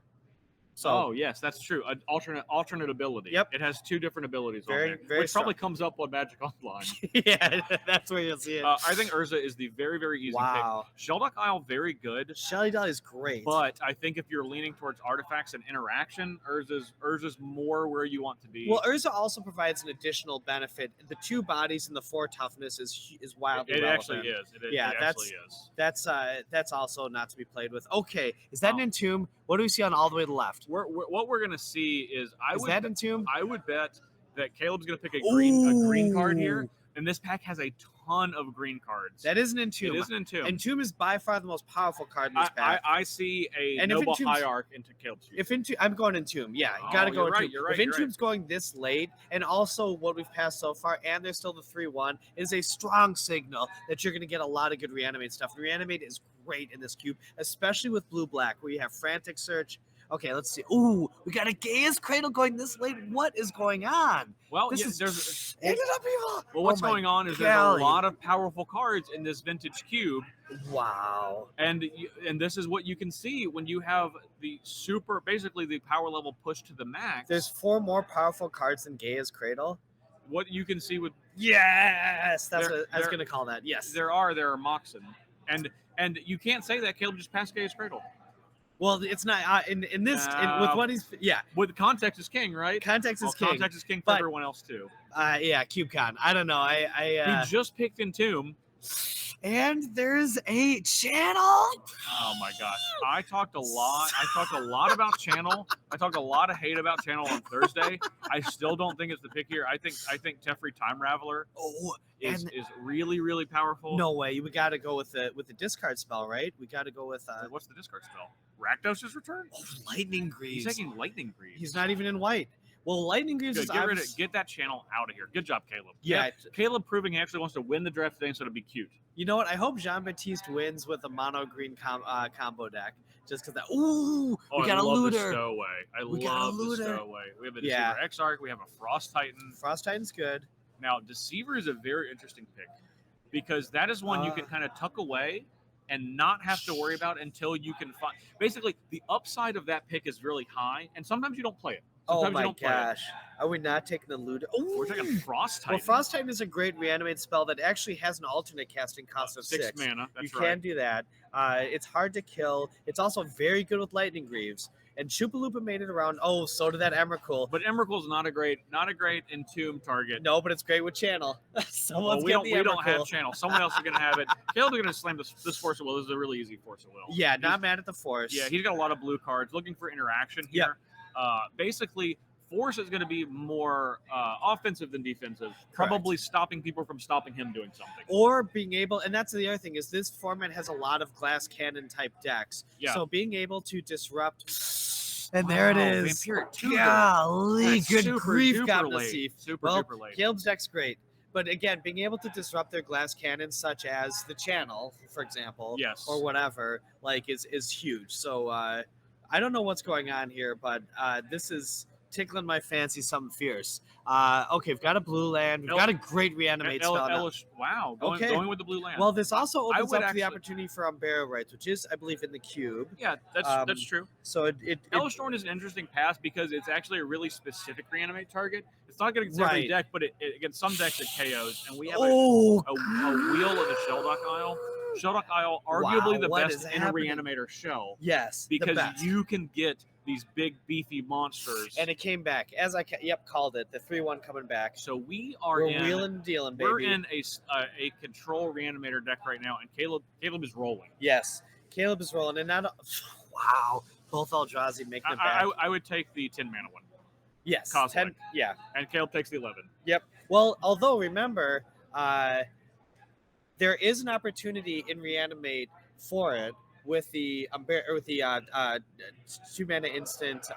So, yes, that's true. An alternate ability. Yep. It has 2 different abilities on there, very which probably comes up on Magic Online. Yeah, that's where you'll see it. I think Urza is the very, very easy pick. Shelduck Isle, very good. Shelly Doll is great. But I think if you're leaning towards artifacts and interaction, Urza's more where you want to be. Well, Urza also provides an additional benefit. The 2 bodies and the 4 toughness is wildly relevant. Actually is. That's also not to be played with. Okay, is that an Entomb? What do we see on all the way to the left? What we're gonna see is that Entomb? I would bet that Caleb's gonna pick a green card here, and this pack has a ton of green cards. That is an Entomb. It is an Entomb. Entomb is by far the most powerful card in this pack. I see a Noble Hierarch into Caleb's cube. I'm going Entomb. Yeah, you gotta go Entomb. You're right. If Entomb's going this late, and also what we've passed so far, and there's still the 3/1, is a strong signal that you're gonna get a lot of good reanimate stuff. Reanimate is great in this cube, especially with blue-black, where you have Frantic Search. Okay, let's see. Ooh, we got a Gaia's Cradle going this late. What is going on? Well, there's ended up evil. Well, what's going on is there's a lot of powerful cards in this vintage cube. Wow. And this is what you can see when you have basically the power level pushed to the max. There's 4 more powerful cards than Gaia's Cradle. What you can see with yes, that's what I was gonna call that. Yes, there are Moxen, and you can't say that Caleb just passed Gaia's Cradle. Well, it's not in this with what he's With context is king, right? Context is king. Context is king for everyone else too. CubeCon. I don't know. He just picked Entomb. And there's a channel. Oh my gosh. I talked a lot about channel. I talked a lot of hate about channel on Thursday. I still don't think it's the pick here. I think Teferi Time Raveler is really, really powerful. No way. We gotta go with the discard spell, right? We gotta go with what's the discard spell? Rakdos' return? Lightning Greaves. He's taking Lightning Greaves. He's not even in white. Well, Lightning Greaves is get that channel out of here. Good job, Caleb. Yeah. Caleb proving he actually wants to win the draft today instead of be cute. You know what? I hope Jean-Baptiste wins with a mono green combo deck. Just because that. Ooh, we got a looter. I love the stowaway. We have a Deceiver Exarch. We have a Frost Titan. Frost Titan's good. Now, Deceiver is a very interesting pick because that is one you can kind of tuck away and not have to worry about until you can find. Basically, the upside of that pick is really high, and sometimes you don't play it. Sometimes oh my gosh. Are we not taking the looter? Ooh. We're taking Frost Titan. Well, Frost Titan is a great reanimate spell that actually has an alternate casting cost of 6 mana. That's you can do that. It's hard to kill. It's also very good with Lightning Greaves. And Chupalupa made it around. Oh, so did that Emrakul. But Emrakul's not a great entomb target. No, but it's great with channel. Someone's we don't getting the have Emrakul. channel. Someone else is gonna have it. Caleb's gonna slam this Force of Will. This is a really easy Force of Will. Yeah, not mad at the Force. Yeah, he's got a lot of blue cards. Looking for interaction here. Basically, Force is going to be more offensive than defensive. Probably stopping people from stopping him doing something. Or being able, and that's the other thing, is this format has a lot of glass cannon type decks. Yeah. So being able to disrupt, and there it is. Vampiric Tutor. Golly, That's good super grief, duper God late. Super Well, duper late. Caleb's deck's great. But again, being able to disrupt their glass cannons, such as the channel, for example, Yes. or whatever, like is huge. So I don't know what's going on here, but this is tickling my fancy something fierce. Okay, we've got a blue land. We've got a great reanimate spell. Wow, Okay. going with the blue land. Well, this also opens would up actually- the opportunity for Unburial Rights, which is, I believe, in the cube. yeah, that's true. So it Hellish Thorn is an interesting pass because it's actually a really specific reanimate target. It's not going to every Right. deck, but against some decks it KOs. And we have oh, a wheel of the Shelldock Isle. Shelldock Isle, arguably Wow, the what best is in a happening? reanimator shell. yes, the Because best. you can get these big beefy monsters. And it came back as called it, the 3-1 coming back. So we are We're in wheeling and dealing, baby. we're in a control reanimator deck right now, and Caleb is rolling. Yes, Caleb is rolling, and not wow, both Eldrazi making it back. I would take the 10 mana one, yes, Cosmic. 10, yeah. and Caleb takes the 11. Yep. Well, although remember, there is an opportunity in reanimate for it with the 2-mana instant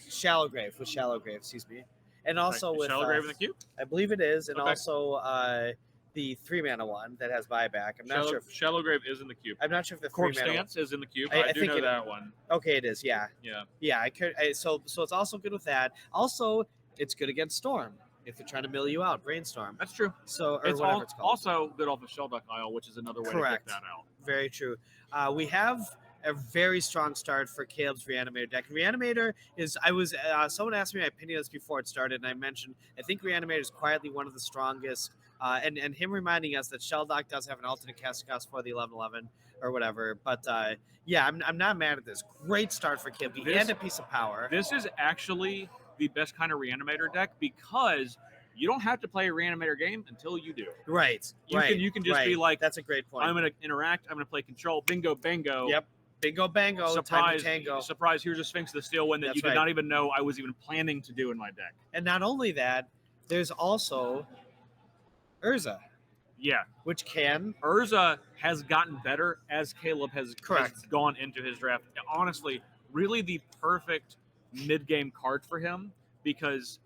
Shallow Grave excuse me, and also with Shallow Grave in the cube. I believe it is, and Okay. also the 3-mana one that has buyback. I'm not sure. If, Shallow Grave is in the cube. I'm not sure if the Corpse 3-mana. Stance is in the cube. I I do think know it- that one. Okay, it is. Yeah, Yeah. yeah. So it's also good with that. Also, it's good against Storm if they're trying to mill you out, Brainstorm. That's true. So or It's whatever it's called. also good off of Shellduck Isle, which is another way Correct. to get that out. Very true. We have a very strong start for Caleb's Reanimator deck. Reanimator is, someone asked me my opinion on this before it started, and I mentioned, I think Reanimator is quietly one of the strongest, and him reminding us that Shelldock does have an alternate cast cost for the 11/11 or whatever. But yeah, I'm not mad at this. Great start for Caleb. He had a piece of power. This is actually the best kind of reanimator deck because you don't have to play a reanimator game until you do. Right. You can just be like, that's a great point. I'm going to interact. I'm going to play control. Bingo, bango. Yep. Bingo bango. Surprise! Time to tango. Surprise! Here's a Sphinx of the Steel one that That's you did right. not even know I was even planning to do in my deck. And not only that, there's also Urza, Yeah, which can Urza has gotten better as Caleb has gone into his draft. Honestly, really the perfect mid-game card for him because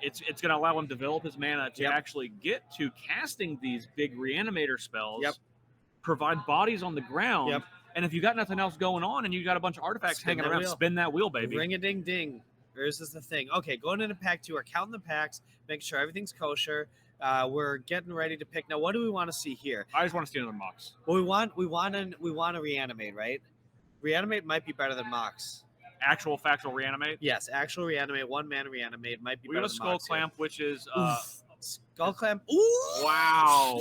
it's going to allow him to develop his mana to actually get to casting these big reanimator spells. Yep. Provide bodies on the ground. Yep. And if you got nothing else going on and you got a bunch of artifacts Spin hanging that around, wheel. spin that wheel, baby. ring a ding ding. Urza's the thing. Okay, going into pack 2, we're counting the packs, making sure everything's kosher. We're getting ready to pick. Now, what do we want to see here? I just want to see another Mox. Well, we want to reanimate, right? Reanimate might be better than Mox. Actual factual reanimate. Yes, actual reanimate, 1-mana reanimate might be We better got a than Skull Mox. here. Clamp, which is Skull Clamp. Ooh! wow.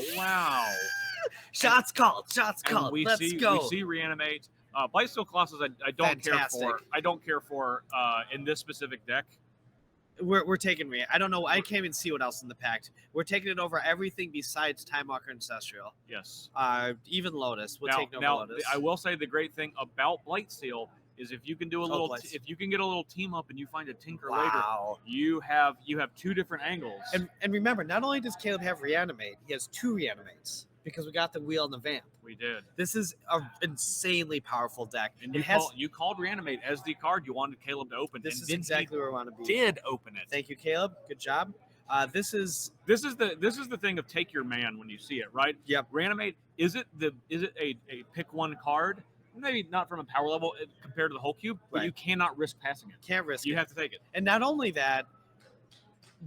Shots called. Shots And called. we Let's see go. we see reanimate. Blightsteel Colossus, I don't Fantastic. care for. I don't care for in this specific deck. We're taking I don't know. I can't even see what else in the pack. We're taking it over everything besides Time Walker Ancestral. Yes. Even Lotus. We'll now, take over now Lotus. I will say the great thing about Blightsteel is if you can do a little, Blightsteel. if you can get a little team up and you find a Tinker Wow. later, you have 2 different angles. And remember, not only does Caleb have reanimate, he has 2 reanimates because we got the wheel and the vamp. we did. This is an insanely powerful deck. And It has. you called reanimate as the card you wanted Caleb to open. This and is then exactly where we want to be. he did open it. Thank you, Caleb. Good job. This is This is the thing of take your man when you see it, right? Yep. Reanimate, is it a pick one card? Maybe not from a power level compared to the whole cube, but Right. you cannot risk passing it. can't risk You it. have to take it. And not only that,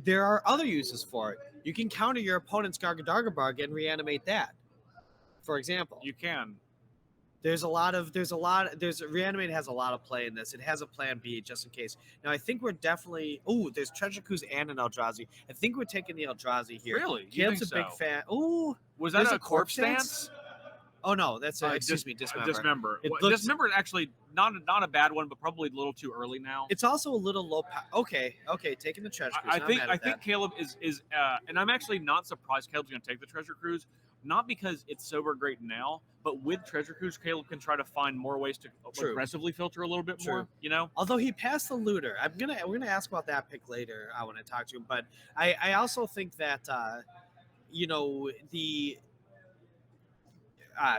there are other uses for it. You can counter your opponent's Gargadargabarg and reanimate that. For example, You can. reanimate has a lot of play in this. It has a plan B just in case. Now I think we're definitely there's Treasure Cruise and an Eldrazi. I think we're taking the Eldrazi here. Really? You Caleb's think a big so? fan. Ooh, Was that there's a corpse stance? Oh no, that's excuse me, Dismember. Dismember. It Well, looks- Dismember is actually not a bad one, but probably a little too early now. It's also a little low. Okay, taking the treasure cruise. I think Caleb is and I'm actually not surprised Caleb's going to take the treasure cruise, not because it's sober great now, but with treasure cruise, Caleb can try to find more ways to aggressively filter a little bit more. You know, although he passed the looter, we're gonna ask about that pick later when I talk to him. But I also think that the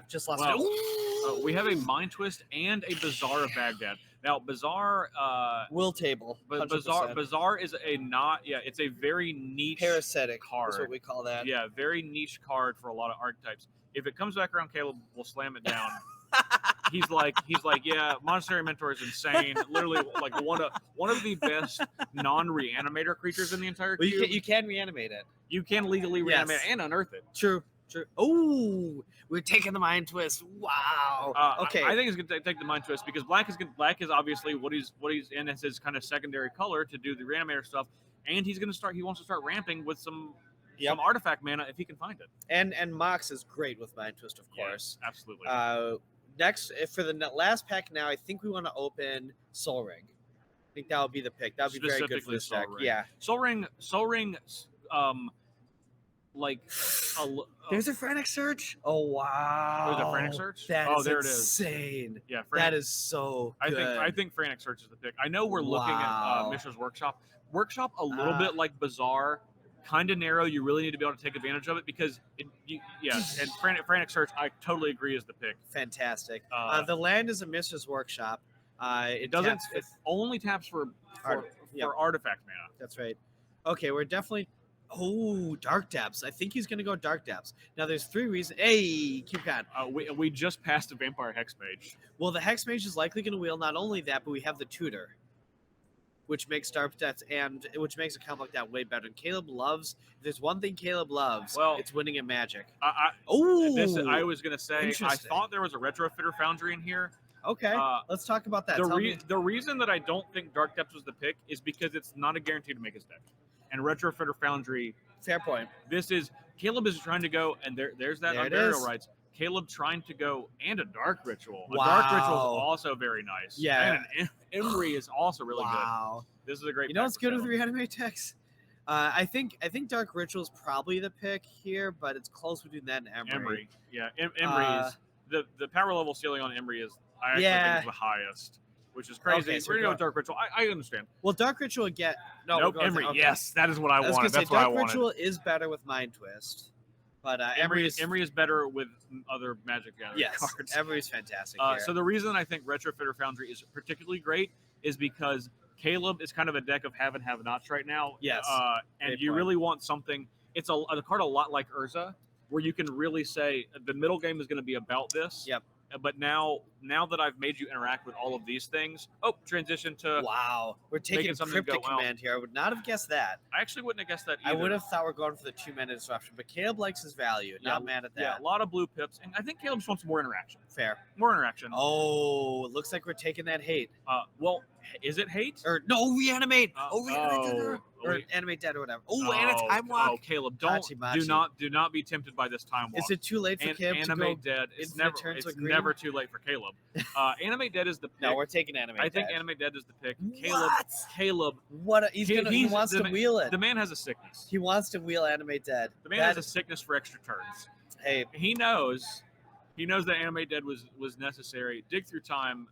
just lost it. We have a Mind Twist and a Bazaar of Baghdad. Now, Bazaar, will table, but 100%. Bazaar is it's a very niche parasitic card. is what we call that. Yeah, very niche card for a lot of archetypes. If it comes back around, Caleb will slam it down. He's like, yeah, Monastery Mentor is insane. Literally, like one of the best non-reanimator creatures in the entire Well, cube. you can reanimate it. You can legally reanimate it and unearth it. True. Oh, we're taking the Mind Twist. Wow. Okay. I think it's gonna take the Mind Twist because black is obviously what he's in as his kind of secondary color to do the reanimator stuff, and he wants to start ramping with some artifact mana if he can find it. And Mox is great with Mind Twist, of course. Yeah, absolutely. Next, for the last pack now, I think we want to open Soul Ring. I think that would be the pick. That would be very good for this deck. Yeah. Soul Ring. There's a Frantic Search. Oh wow! There's a Frantic Search. There it is. Insane. Yeah, that is so good. I think Frantic Search is the pick. I know we're looking at Mishra's Workshop. Workshop a little bit like Bazaar, kind of narrow. You really need to be able to take advantage of it because and Frantic Search. I totally agree is the pick. Fantastic. The land is a Mishra's Workshop. It only taps for artifact mana. That's right. Okay, we're definitely. Oh, Dark Depths. I think he's going to go Dark Depths. Now, there's 3 reasons. Hey, CubeCon. We just passed a Vampire Hex Mage. Well, the Hex Mage is likely going to wheel not only that, but we have the Tutor, which makes Dark Depths and which makes a comp like that way better. And Caleb loves, if there's one thing Caleb loves, it's winning at Magic. I was going to say, I thought there was a Retrofitter Foundry in here. Okay, let's talk about that. The reason that I don't think Dark Depths was the pick is because it's not a guarantee to make his deck. And Retrofitter Foundry. Fair point. Caleb is trying to go, and there's that on burial rights. Caleb trying to go, and a Dark Ritual. Wow. A Dark Ritual is also very nice. Yeah. And an Emery is also really good. This is a great. You know what's good with reanimate decks? I think Dark Ritual is probably the pick here, but it's close between that and Emery. Yeah, Emery is the power level ceiling on Emery is I actually think is the highest. Which is crazy. Okay, so we're going to go with Dark Ritual. I understand. Well, Dark Ritual again. No, nope, Emery. Okay. Yes, that is what I wanted. That's what I wanted. Dark Ritual is better with Mind Twist. But Emery is better with other Magic Gathering cards. Emery is fantastic. So the reason I think Retrofitter Foundry is particularly great is because Caleb is kind of a deck of have and have nots right now. Yes. And you really want something. It's a card a lot like Urza, where you can really say the middle game is going to be about this. Yep. But now that I've made you interact with all of these things, transition to we're taking Cryptic Command here. I would not have guessed that. I actually wouldn't have guessed that either. I would have thought we're going for the 2-mana disruption, but Caleb likes his value. Not mad at that. Yeah, a lot of blue pips, and I think Caleb just wants more interaction. Fair. More interaction. Oh, it looks like we're taking that hate. Well, is it hate? Or no, reanimate. Reanimate. Or animate dead or whatever. And a time walk. Oh, Caleb, do not be tempted by this time walk. Is it too late for Caleb to go dead? It's never too late for Caleb. Animate dead is the pick. No, we're taking animate dead. I think animate dead is the pick. Caleb. What? He wants to wheel it. The man has a sickness. He wants to wheel animate dead. The man has a sickness for extra turns. Hey, he knows that animate dead was necessary. Dig Through Time,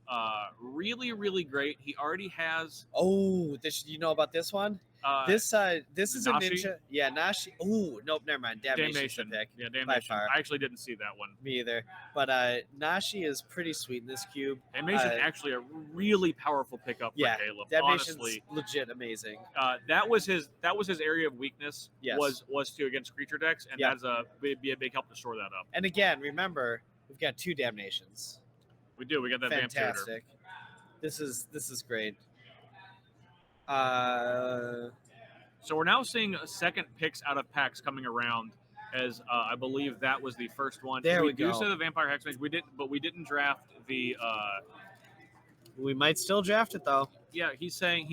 really, really great. He already has. You know about this one? This is a ninja. Yeah, Nashi. Nope, never mind. Damnation. Pick. Yeah, Damnation. I actually didn't see that one. Me either. But Nashi is pretty sweet in this cube. Damnation actually a really powerful pickup for Caleb. Damation's honestly, legit amazing. That was his area of weakness. Yes. Was to against creature decks, and would be a big help to shore that up. And again, remember we've got 2 Damnations. We do. We got that fantastic. This is great. So we're now seeing second picks out of packs coming around, as I believe that was the first one. There we do go. say the Vampire Hex Mage. We didn't draft the. We might still draft it though. Yeah, he's saying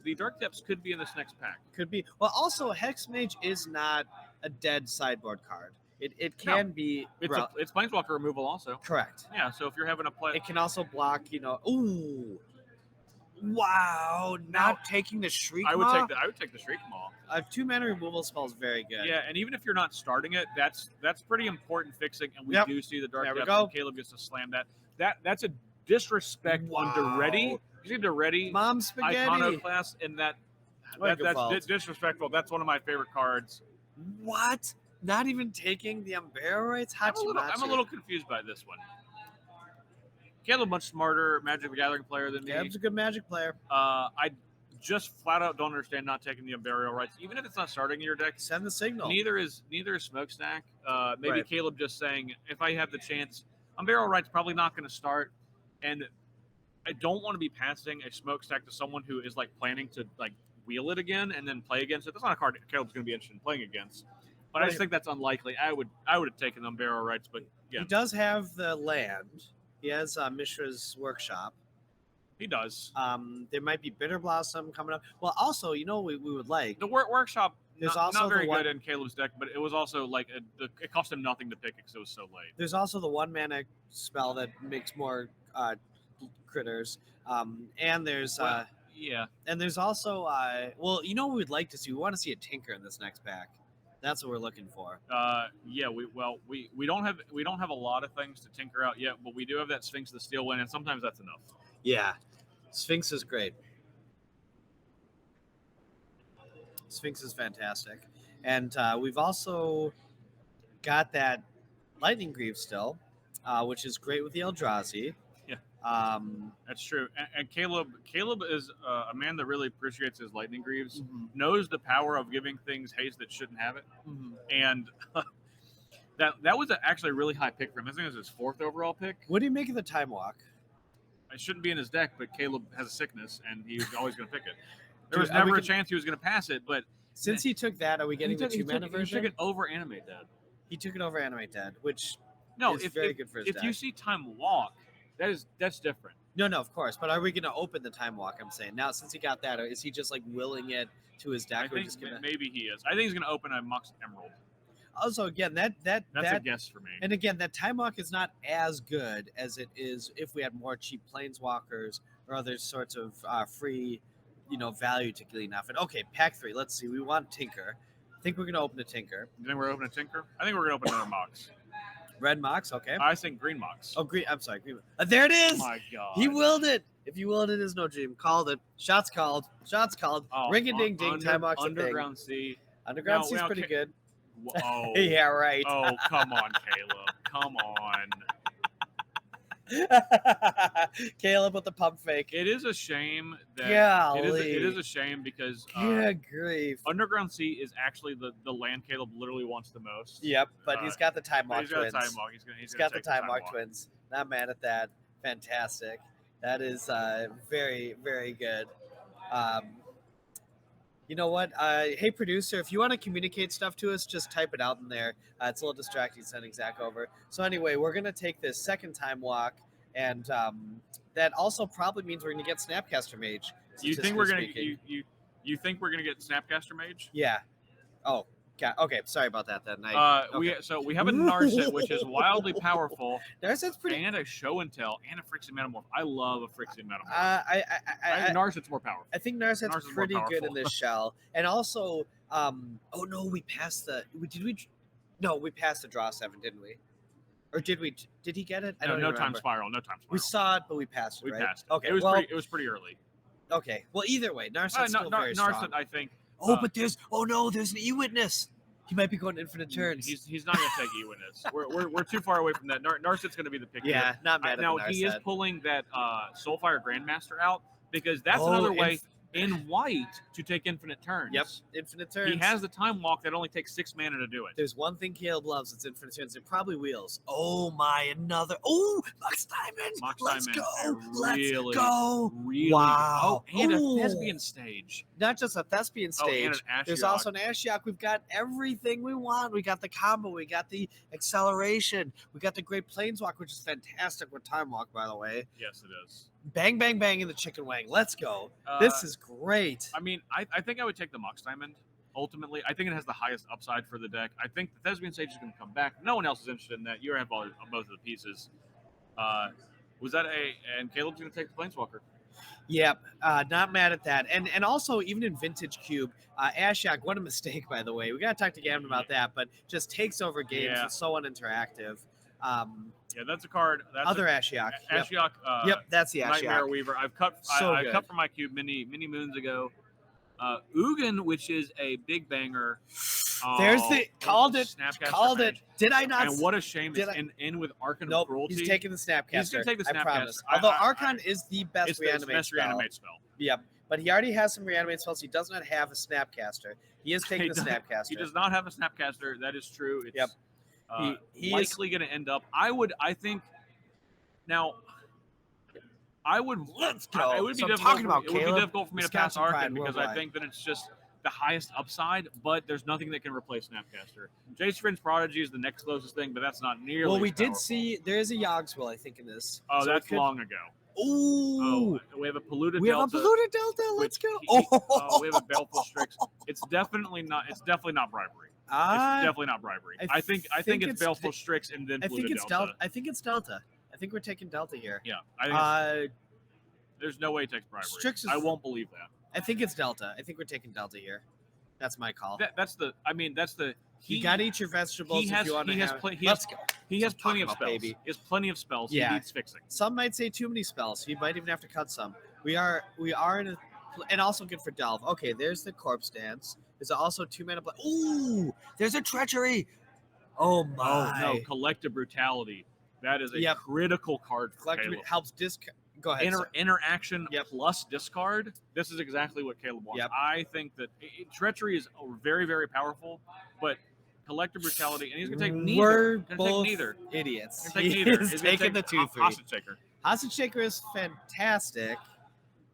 the Dark Depths could be in this next pack. Could be. Well, also Hex Mage is not a dead sideboard card. It can be It's planeswalker removal also. correct. Yeah, so if you're having a play, It can also block, ooh. Wow, not taking the Shriek I would Maw? take the Shriek Maw. 2-mana removal spell is very good. Yeah, and even if you're not starting it, that's pretty important fixing. And we Yep. do see the Dark There we Depths, go. and Caleb gets to slam that. That's a disrespect under Wow. ready. You see the ready Mom spaghetti. iconoclast, and that's disrespectful. That's one of my favorite cards. What? Not even taking the Umbrella rights? I'm a little confused by this one. Caleb much smarter Magic the Gathering player than me. Caleb's a good Magic player. I just flat out don't understand not taking the Unburial Rights, even if it's not starting in your deck. Send the signal. Neither is Smokestack. Maybe Right. Caleb just saying, if I have the chance, Unburial Rights probably not going to start, and I don't want to be passing a Smokestack to someone who is like planning to like wheel it again and then play against it. That's not a card Caleb's going to be interested in playing against. But I just think that's unlikely. I would have taken the Unburial Rights, but yeah, He does have the land. He has Mishra's Workshop. he does. There might be Bitter Blossom coming up. Well, also, we would like The workshop. There's not also very the one- good in Caleb's deck, but it was also like it cost him nothing to pick it because it was so late. There's also the 1-mana spell that makes more critters. And there's Yeah, and there's also what we'd like to see. We want to see a Tinker in this next pack. That's what we're looking for. yeah. We don't have a lot of things to tinker out yet, but we do have that Sphinx of the Steel Wind, and sometimes that's enough. Yeah. Sphinx is great. Sphinx is fantastic. And we've also got that Lightning Greave still, which is great with the Eldrazi. Yeah. That's true. And Caleb is a man that really appreciates his Lightning Greaves, knows the power of giving things haste that shouldn't have it, and that was actually a really high pick for him. I think it was his 4th overall pick. What do you make of the Time Walk? It shouldn't be in his deck, but Caleb has a sickness, and he was always going to pick it. There Dude, was never a chance he was going to pass it, but Since he took that, are we getting the 2-mana He version? took it over Animate Dead. He took it over Animate Dead, which No, is very good for his if deck. you see Time Walk, that's different. No, of course. But are we going to open the Time Walk? I'm saying now, since he got that, or is he just like willing it to his deck? I or think just gonna... maybe he is. I think he's going to open a Mox Emerald. Also, again, that's a guess for me. And again, that Time Walk is not as good as it is if we had more cheap Planeswalkers or other sorts of free, value to clean off it. Okay, pack 3. Let's see. We want Tinker. I think we're going to open a Tinker. You think we're opening a Tinker? I think we're going to open another Mox. Red Mox, okay. I think Green Mox. Oh, green. I'm sorry, green. There it is. Oh my God. He willed it. If you willed it, is no dream. Called it. Shots called. Oh, Ring a ding ding. Time Walk's a thing. Underground Sea. Underground Sea's pretty good. Oh. Yeah, right. Oh, come on, Caleb. Come on. Caleb with the pump fake. It is a shame that Golly. it is a shame because Good grief. Underground Sea is actually the land Caleb literally wants the most. Yep, but he's got the Time But Walk he's got twins. a Time Walk. He's got the Time Walk twins. Not mad at that. Fantastic. That is very, very good. You know what? Hey, producer, if you want to communicate stuff to us, just type it out in there. It's a little distracting sending Zach over. So anyway, we're going to take this second Time Walk, and that also probably means we're going to get Snapcaster Mage. You think we're going to you think we're going to get Snapcaster Mage? Yeah. Oh, God. Okay, sorry about that then. We have a Narset, which is wildly powerful, Narset's pretty... and a Show and Tell, and a Phyrexian Metamorph. I love a Phyrexian Metamorph. I think Narset's more powerful. I think Narset's Narset's more pretty good in powerful. this shell. And also, oh no, we passed the... No, we passed the draw 7, didn't we? Or did we? Did he get it? I don't No even time remember. spiral. No time spiral. We saw it, but we passed it, We right? passed it. Okay, It was well, it was pretty early. okay. Well, either way, Narset's still very Narset, strong. I think. But there's... Oh no, there's an E-Witness. He might be going infinite turns. He's not going to take E-Witness. We're too far away from that. Narset's going to be the pick. Yeah, here. not mad at Now the he is Narset. pulling that Soulfire Grandmaster out because that's another way in white to take infinite turns. Yep, infinite turns. He has the Time Walk that only takes 6 mana to do it. There's one thing Caleb loves. It's infinite turns. It probably wheels. Oh my, another. Oh, Mox Diamond. Mox Let's Diamond, go. Let's really, go. Really Wow. good. Oh, and Ooh. a Thespian Stage. Not just a Thespian Oh, and stage. an There's Ashiok. also an Ashiok. We've got everything we want. We got the combo. We got the acceleration. We got the great Planeswalk, which is fantastic with Time Walk, by the way. Yes, it is. Bang, bang, bang in the chicken wang. Let's go. This is great. I mean, I think I would take the Mox Diamond ultimately, I think it has the highest upside for the deck. I think the Thespian Sage is going to come back. No one else is interested in that. You have both of the pieces. Was that and Caleb's going to take the Planeswalker. Yep, not mad at that. And also, even in Vintage Cube, Ashiok, what a mistake, by the way. We got to talk to Gavin about that, but just takes over games. Yeah. It's so uninteractive. Yeah, that's a card. That's Other Ashiok. Ashiok. Yep, that's the Ashiok. Nightmare Weaver. I cut from my cube many moons ago. Ugin, which is a big banger. There's the called it. Called it. Did I not? And what a shame it's in with Archon of Cruelty. He's taking the Snapcaster. He's going to take the Snapcaster. I promise. Although Archon is the best reanimate spell. Yep. But he already has some reanimate spells. He does not have a Snapcaster. He is taking the Snapcaster. He does not have a Snapcaster. That is true. It's, he likely going to end up. Let's go. It would be difficult for me to pass Archon because I think that it's just the highest upside, but there's nothing that can replace Snapcaster. Jace Vryn's Prodigy is the next closest thing, but that's not nearly. Well, we powerful. did see there is a Yogswell, I think, in this. Oh, so that's long ago. Ooh. We have a polluted Delta. We have a polluted Delta. Let's go. We have a Baleful Strix. It's definitely not bribery. It's definitely not bribery. I think it's Baleful Strix and then polluted Delta. I think it's Delta. I think we're taking Delta here. Yeah. I think there's no way it takes bribery. Strix is, I won't believe that. I think it's Delta. I think we're taking Delta here. That's my call. You gotta eat your vegetables if you want to have. Let's go. He has plenty of spells. Baby. He has plenty of spells. Yeah. He needs fixing. Some might say too many spells. He might even have to cut some. We are in a, and also good for Delve. Okay, there's the Corpse Dance. There's also 2 mana. Ooh, there's a Treachery. Oh my. Oh no, Collective Brutality. That is a critical card for Collective Caleb. helps Go ahead. Interaction plus discard. This is exactly what Caleb wants. Yep. I think that Treachery is very, very powerful, but Collective Brutality, and he's going to take neither. We're both idiots. He's taking the 2/3. Hostage Taker. Hostage Taker is fantastic.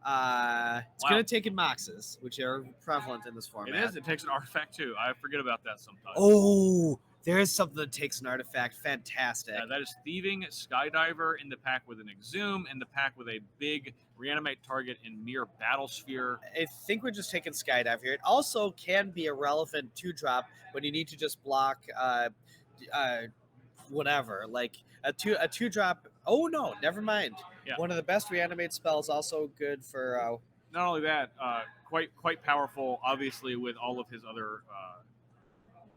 It's going to take in Moxes, which are prevalent in this format. It is. It takes an artifact too. I forget about that sometimes. Oh, there is something that takes an artifact. Fantastic. That is Thieving Skydiver in the pack with an Exhume, in the pack with a big reanimate target in Mere Battlesphere. I think we're just taking Skydive here. It also can be a relevant 2-drop when you need to just block whatever, like a 2-drop. Oh no, never mind. Yeah. One of the best reanimate spells, also good for. Not only that, quite powerful. Obviously, with all of his other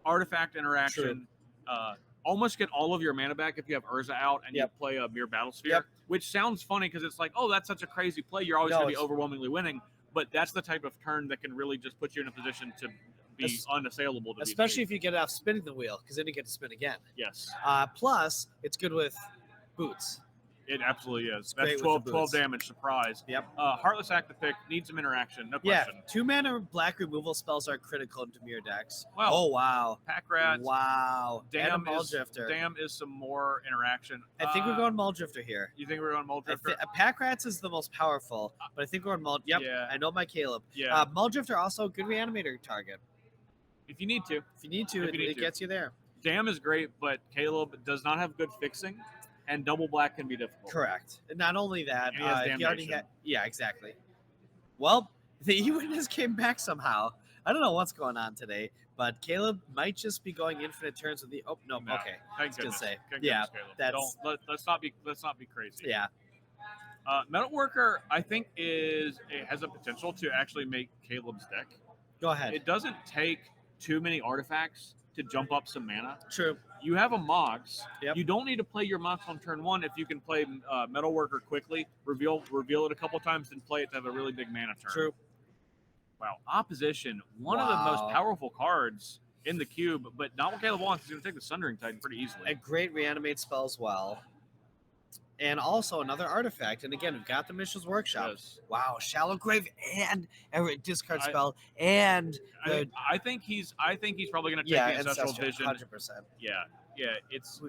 artifact interaction. Almost get all of your mana back if you have Urza out and you play a Mere Battlesphere, which sounds funny because it's like, oh, that's such a crazy play. You're always going to be overwhelmingly winning, but that's the type of turn that can really just put you in a position to be unassailable. Especially if you get it off spinning the wheel, because then you get to spin again. Yes. Plus, it's good with boots. It absolutely is. That's 12 damage, surprise. Yep. Heartless Active Pick needs some interaction, no question. 2 mana black removal spells are critical into mirror decks. Well, oh, wow. Pack Rat. Wow. Damn Muldrifter. Damn is some more interaction. I think we're going Muldrifter here. You think we're going Muldrifter? Pack Rats is the most powerful, but I think we're on Yep, I know my Caleb. Yeah. Muldrifter also a good reanimator target. If you need to. It gets you there. Damn is great, but Caleb does not have good fixing. And double black can be difficult. Correct. And not only that, he already had. Yeah, exactly. Well, the E-Witness came back somehow. I don't know what's going on today, but Caleb might just be going infinite turns with the. Oh no, okay. Thank goodness. Say. Goodness, Caleb. Let's not be crazy. Yeah. Metalworker, I think it has a potential to actually make Caleb's deck. Go ahead. It doesn't take too many artifacts to jump up some mana. True. You have a Mox. Yep. You don't need to play your Mox on turn 1 if you can play Metalworker quickly, reveal it a couple times, and play it to have a really big mana turn. True. Wow. Opposition, one of the most powerful cards in the cube, but not what Caleb wants. He's going to take the Sundering Titan pretty easily. A great reanimate spell as well. And also another artifact. And again, we've got the Mishra's Workshop. Yes. Wow, Shallow Grave and a discard spell. And I think he's probably going to take the Ancestral Vision. 100%. Yeah. It's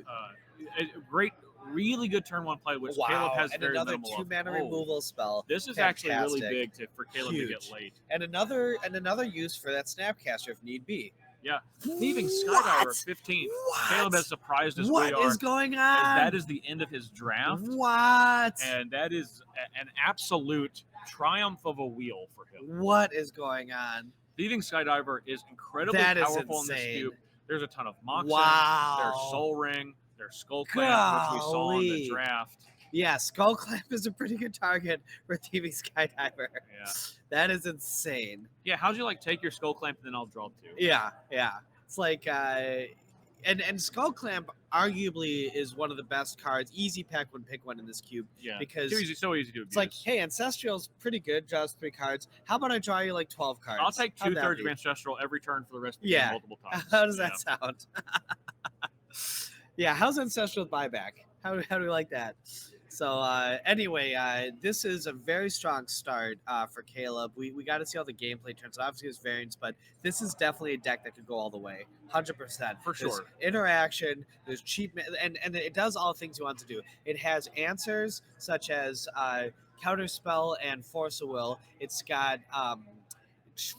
a great, really good turn 1 play, which Caleb has and very another minimal 2 mana removal spell. This is actually really big for Caleb to get late. And another use for that Snapcaster if need be. Yeah, Thieving Skydiver 15. Caleb has surprised us. What is going on? That is the end of his draft. What? And that is an absolute triumph of a wheel for him. What is going on? Thieving Skydiver is incredibly That is powerful in this insane. cube. There's a ton of Moxen. Wow. There's Soul Ring. There's Skull Clamp, which we saw in the Golly. draft. Yeah, Skull Clamp is a pretty good target for Thieving Skydiver. Yeah. That is insane. Yeah, how'd you like take your Skull Clamp and then I'll draw 2? Yeah. It's like, and Skull Clamp arguably is one of the best cards. Easy pick one in this cube. Yeah. Because so easy to abuse. it's like, hey, Ancestral's pretty good, draws 3 cards. How about I draw you like 12 cards? I'll take How'd that 2/3 be? of Ancestral every turn for the rest of the Yeah. game multiple times. How does that sound? Yeah, how's Ancestral buyback? How do we like that? So anyway, this is a very strong start for Caleb. We got to see how the gameplay turns out. Obviously, there's variants, but this is definitely a deck that could go all the way, 100%. For There's sure. interaction, there's cheap, and it does all the things you want to do. It has answers such as Counterspell and Force of Will. It's got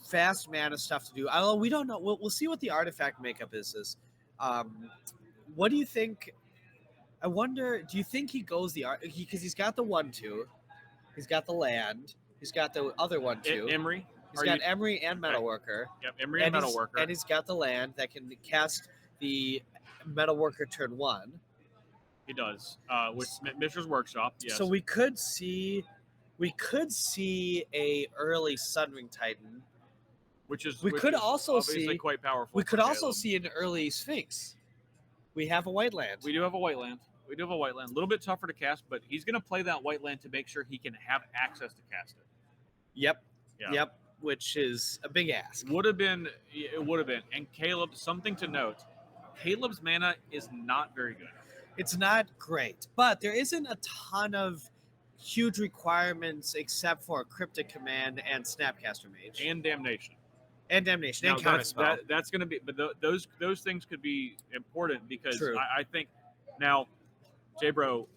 fast mana stuff to do. Although we don't know. We'll see what the artifact makeup is. What do you think? I wonder, do you think he goes because he's got the 1/2, he's got the land, he's got the other 1/2. Emery. He's got Emery and Metalworker. Yep, Emery and Metalworker. And he's got the land that can cast the Metalworker turn 1. He does. With Mishra's Workshop, yes. So we could see a early Sunring Titan. we could also obviously see- quite powerful. We for could also Caleb. see an early Sphinx. We have a white land. We do have a white land. A little bit tougher to cast, but he's going to play that white land to make sure he can have access to cast it. Yep. Yeah. Yep. Which is a big ask. It would have been. And Caleb, something to note, Caleb's mana is not very good. It's not great, but there isn't a ton of huge requirements except for Cryptic Command and Snapcaster Mage. And Damnation. And Damnation and Now, Counterspell. that's going to be, but those things could be important because True. I think now, J-Bro,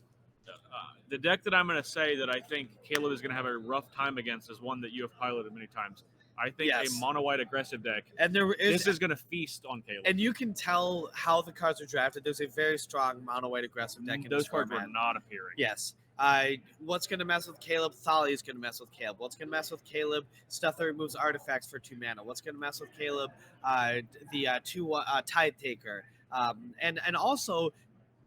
the deck that I'm going to say that I think Caleb is going to have a rough time against is one that you have piloted many times. I think Yes. a mono white aggressive deck. And This is going to feast on Caleb. and you can tell how the cards are drafted. There's a very strong mono white aggressive deck in Those this cards were format. not appearing. Yes. What's going to mess with Caleb? Thali is going to mess with Caleb. What's going to mess with Caleb? Stuff that removes artifacts for 2 mana. What's going to mess with Caleb? The 2 Tide Taker. And also,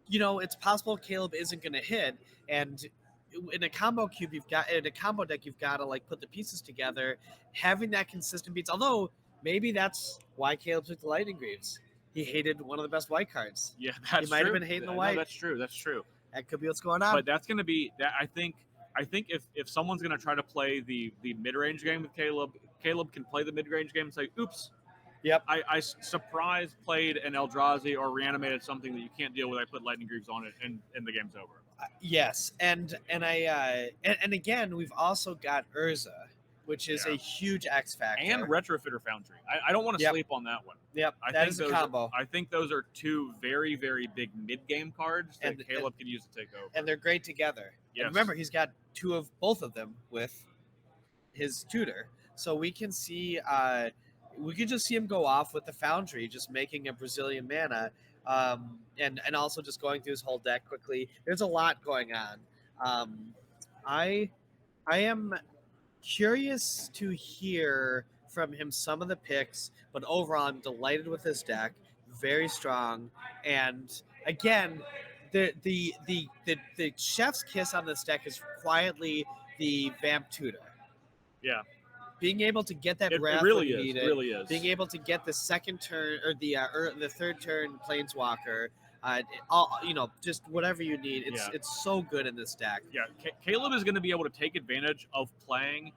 it's possible Caleb isn't going to hit. And in a combo deck, you've got to like put the pieces together. Having that consistent beats. Although maybe that's why Caleb took the Lightning Greaves. He hated one of the best white cards. Yeah, that's He might have true. been hating the No, white. that's true. That could be what's going on. But that's going to be that. I think if someone's going to try to play the mid-range game with Caleb can play the mid-range game and say, "Oops, Yep. I surprise played an Eldrazi or reanimated something that you can't deal with. I put Lightning Greaves on it, and the game's over." Yes, and again, we've also got Urza, which is Yeah. a huge X factor. And Retrofitter Foundry. I don't want to Yep. sleep on that one. Yep, I that think is a those combo, I think those are 2 very, very big mid-game cards that And- Caleb can use to take over. and they're great together. Yes. And remember, he's got both of them with his tutor, so we can see. We can just see him go off with the Foundry, just making a Brazilian mana, and also just going through his whole deck quickly. There's a lot going on. I am curious to hear from him some of the picks, but overall, I'm delighted with this deck. Very strong, and again, the chef's kiss on this deck is quietly the Vamp Tutor. Yeah. Being able to get that It wrath really when is. needed, Really is. being able to get the second turn or the third turn Planeswalker, just whatever you need. It's so good in this deck. Yeah, Caleb is going to be able to take advantage of playing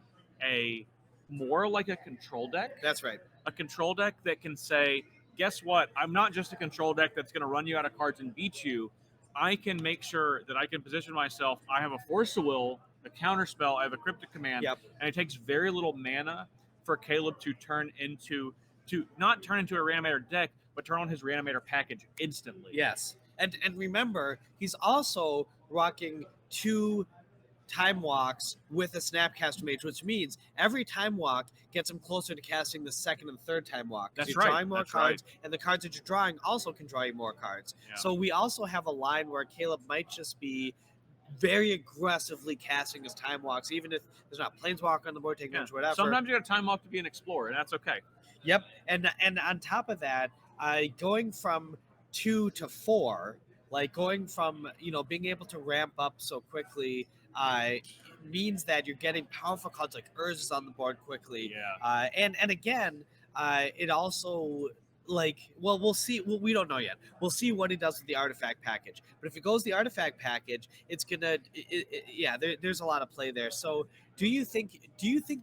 more like a control deck. That's right. A control deck that can say, guess what? I'm not just a control deck that's going to run you out of cards and beat you. I can make sure that I can position myself. I have a Force of Will, a Counterspell, I have a Cryptic Command, Yep. and it takes very little mana for Caleb to not turn into a Reanimator deck, but turn on his Reanimator package instantly. Yes. And remember, he's also rocking 2 time walks with a Snapcaster Mage, which means every time walk gets him closer to casting the second and third time walk. 'Cause That's you're right. drawing more That's cards, and the cards that you're drawing also can draw you more cards. Yeah. So we also have a line where Caleb might just be very aggressively casting his time walks, even if there's not planeswalker on the board, taking damage, whatever. Sometimes you got to time walk to be an explorer, and that's okay. Yep, and on top of that, going from 2 to 4, like going from being able to ramp up so quickly, means that you're getting powerful cards like Urza's on the board quickly. Yeah. And again, it also we'll see. Well, we don't know yet. We'll see what he does with the artifact package. But if it goes the artifact package, it's gonna. There's a lot of play there. So do you think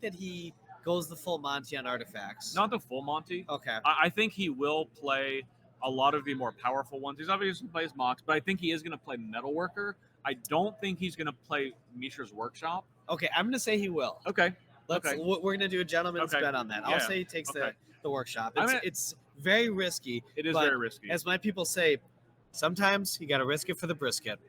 that he goes the full Monty on artifacts? Not the full Monty. Okay. I think he will play a lot of the more powerful ones. He's obviously plays Mox, but I think he is going to play Metalworker. I don't think he's going to play Mishra's Workshop. Okay, I'm going to say he will. Okay. We're going to do a gentleman's Okay. bet on that. Yeah. I'll say he takes Okay. the workshop. I It's very risky. It is but very risky. As my people say, sometimes you got to risk it for the brisket.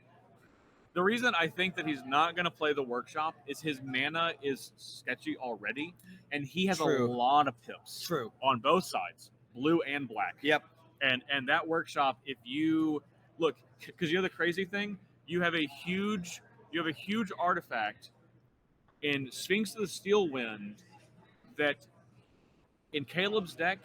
The reason I think that he's not going to play the Workshop is his mana is sketchy already, and he has True. a lot of pips. True. On both sides, blue and black. Yep. And that Workshop, if you look, because you know the crazy thing, you have a huge artifact in Sphinx of the Steel Wind that in Caleb's deck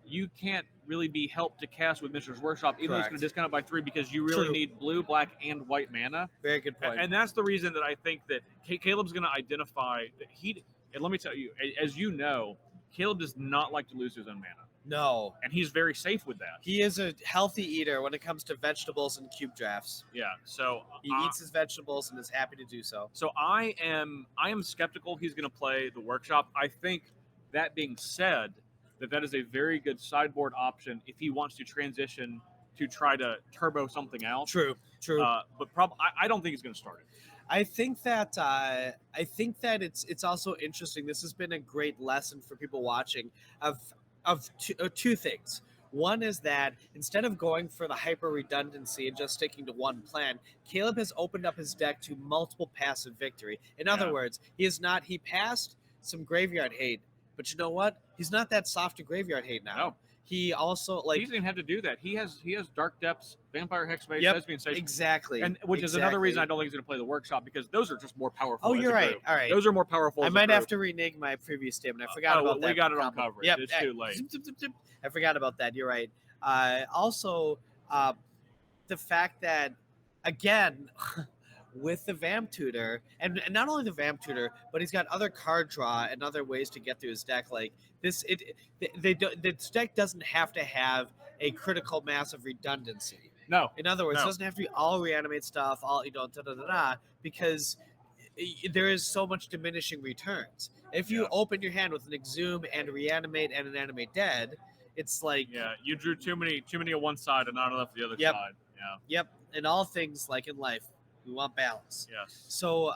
you can't really be helped to cast with Mishra's Workshop, even though it's going to discount it by 3 because you really True. need blue, black, and white mana. Very good point. And that's the reason that I think that Caleb's going to identify that and let me tell you, as you know, Caleb does not like to lose his own mana. No. And he's very safe with that. He is a healthy eater when it comes to vegetables and cube drafts. Yeah. So He eats his vegetables and is happy to do so. So I am skeptical he's going to play the Workshop. I think, that being said, that is a very good sideboard option if he wants to transition to try to turbo something else. True. But I don't think he's going to start it. I think that it's also interesting. This has been a great lesson for people watching of two things. One is that instead of going for the hyper redundancy and just sticking to one plan, Caleb has opened up his deck to multiple passive victory. In other words, he passed some graveyard hate, but you know what? He's not that soft to graveyard hate now. No. He also he doesn't even have to do that. He has Dark Depths, Vampire Hexmage, Thespian Sage. Exactly. And which is another reason I don't think he's going to play the Workshop, because those are just more powerful. Oh, you're right. All right. Those are more powerful. I might have to renege my previous statement. I forgot about that. We got it on coverage. Yep. It's too late. I forgot about that. You're right. Also, the fact that, again, with the Vamp Tutor, and not only the Vamp Tutor, but he's got other card draw and other ways to get through his deck. Like this, this deck doesn't have to have a critical mass of redundancy. No. In other words, it doesn't have to be all reanimate stuff, all because there is so much diminishing returns. If you open your hand with an Exhume and reanimate and an animate dead, it's like you drew too many on one side and not enough on the other side. Yep. In all things, like in life, we want balance. Yes. So,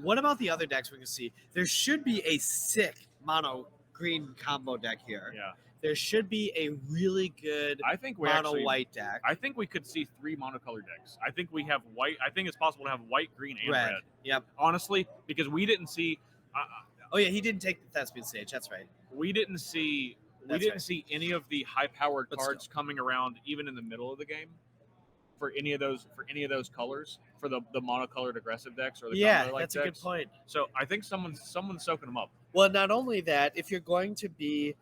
what about the other decks we can see? There should be a sick mono green combo deck here. Yeah. There should be a really good mono white deck. I think we could see 3 monocolored decks. I think we have white. I think it's possible to have white, green, and red. Yep. Honestly, because we didn't see. He didn't take the Thespian Sage. That's right. We didn't see. See any of the high-powered cards coming around, even in the middle of the game, for any of those colors, for the monocolored aggressive decks or the that's decks. a good point. So I think someone's soaking them up. Well, not only that, if you're going to be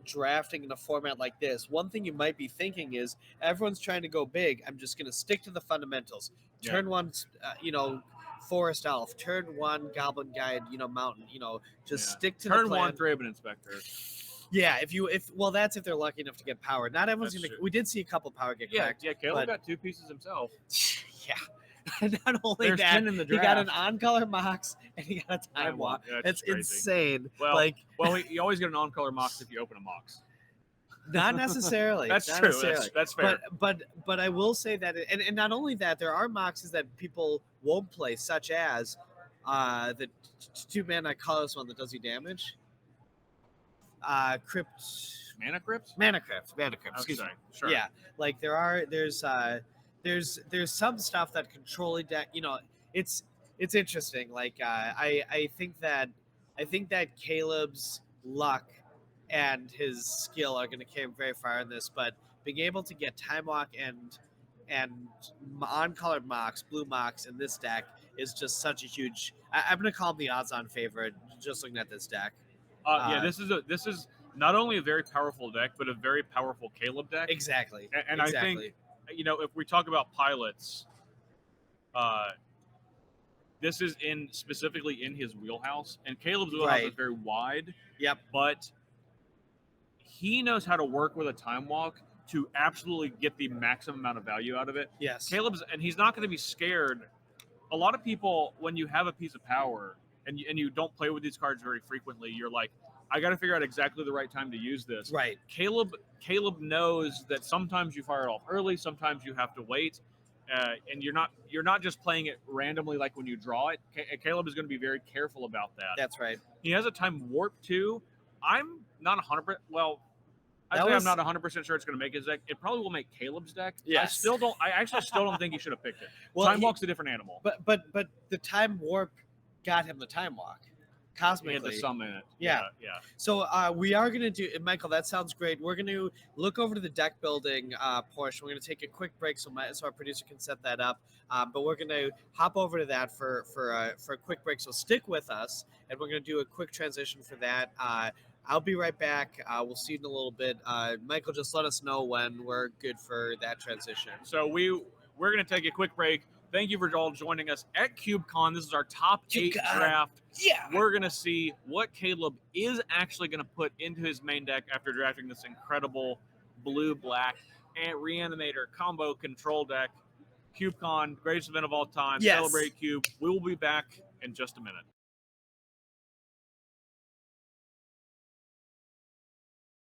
drafting in a format like this, one thing you might be thinking is everyone's trying to go big. I'm just going to stick to the fundamentals. Turn one, Forest Elf. Turn 1 Goblin Guide. Mountain. Just stick to Turn the plan. 1 Thraben Inspector. Yeah, that's if they're lucky enough to get power. Not everyone's gonna. We did see a couple power get cracked. Yeah, Caleb got 2 pieces himself. Yeah. Not only There's that, 10 in the he got an draft. on-color Mox and he got a Time Walk. Yeah, That's crazy. insane. Well, you always get an on-color Mox if you open a Mox. Not necessarily. That's not true. Necessarily. That's fair. But I will say that, and not only that, there are Moxes that people won't play, such as the 2-mana colorless one that does you damage. Mana Crypt. Excuse me. Sure. Yeah, like there's some stuff that control deck. It's interesting. Like I think that Caleb's luck and his skill are going to carry him very far in this. But being able to get Time Walk and and uncolored Mox, blue Mox in this deck is just such a huge. I'm going to call him the odds-on favorite. Just looking at this deck. Yeah, this is not only a very powerful deck, but a very powerful Caleb deck. Exactly. And exactly. I think, if we talk about pilots, this is specifically in his wheelhouse, and Caleb's wheelhouse is very wide. Yep. But he knows how to work with a time walk to absolutely get the maximum amount of value out of it. Yes. And he's not going to be scared. A lot of people, when you have a piece of power and you don't play with these cards very frequently, you're like, I got to figure out exactly the right time to use this. Right. Caleb knows that sometimes you fire it off early, sometimes you have to wait, and you're not just playing it randomly like when you draw it. Caleb is going to be very careful about that. That's right. He has a time warp too. I'm not 100%. Well, I'm not 100% sure it's going to make his deck. It probably will make Caleb's deck. Yes. I actually still don't think he should have picked it. Well, time walk's a different animal. But the time warp got him the time walk. Cosmically. He had to summon it. Yeah. Yeah. So we are going to do, Michael, that sounds great. We're going to look over to the deck building portion. We're going to take a quick break so our producer can set that up. But we're going to hop over to that for a quick break. So stick with us, and we're going to do a quick transition for that. I'll be right back. We'll see you in a little bit. Michael, just let us know when we're good for that transition. So we're going to take a quick break. Thank you for all joining us at CubeCon. This is our top 8 draft. Yeah. We're going to see what Caleb is actually going to put into his main deck after drafting this incredible blue-black and Reanimator combo control deck. CubeCon, greatest event of all time. Yes. Celebrate Cube. We will be back in just a minute.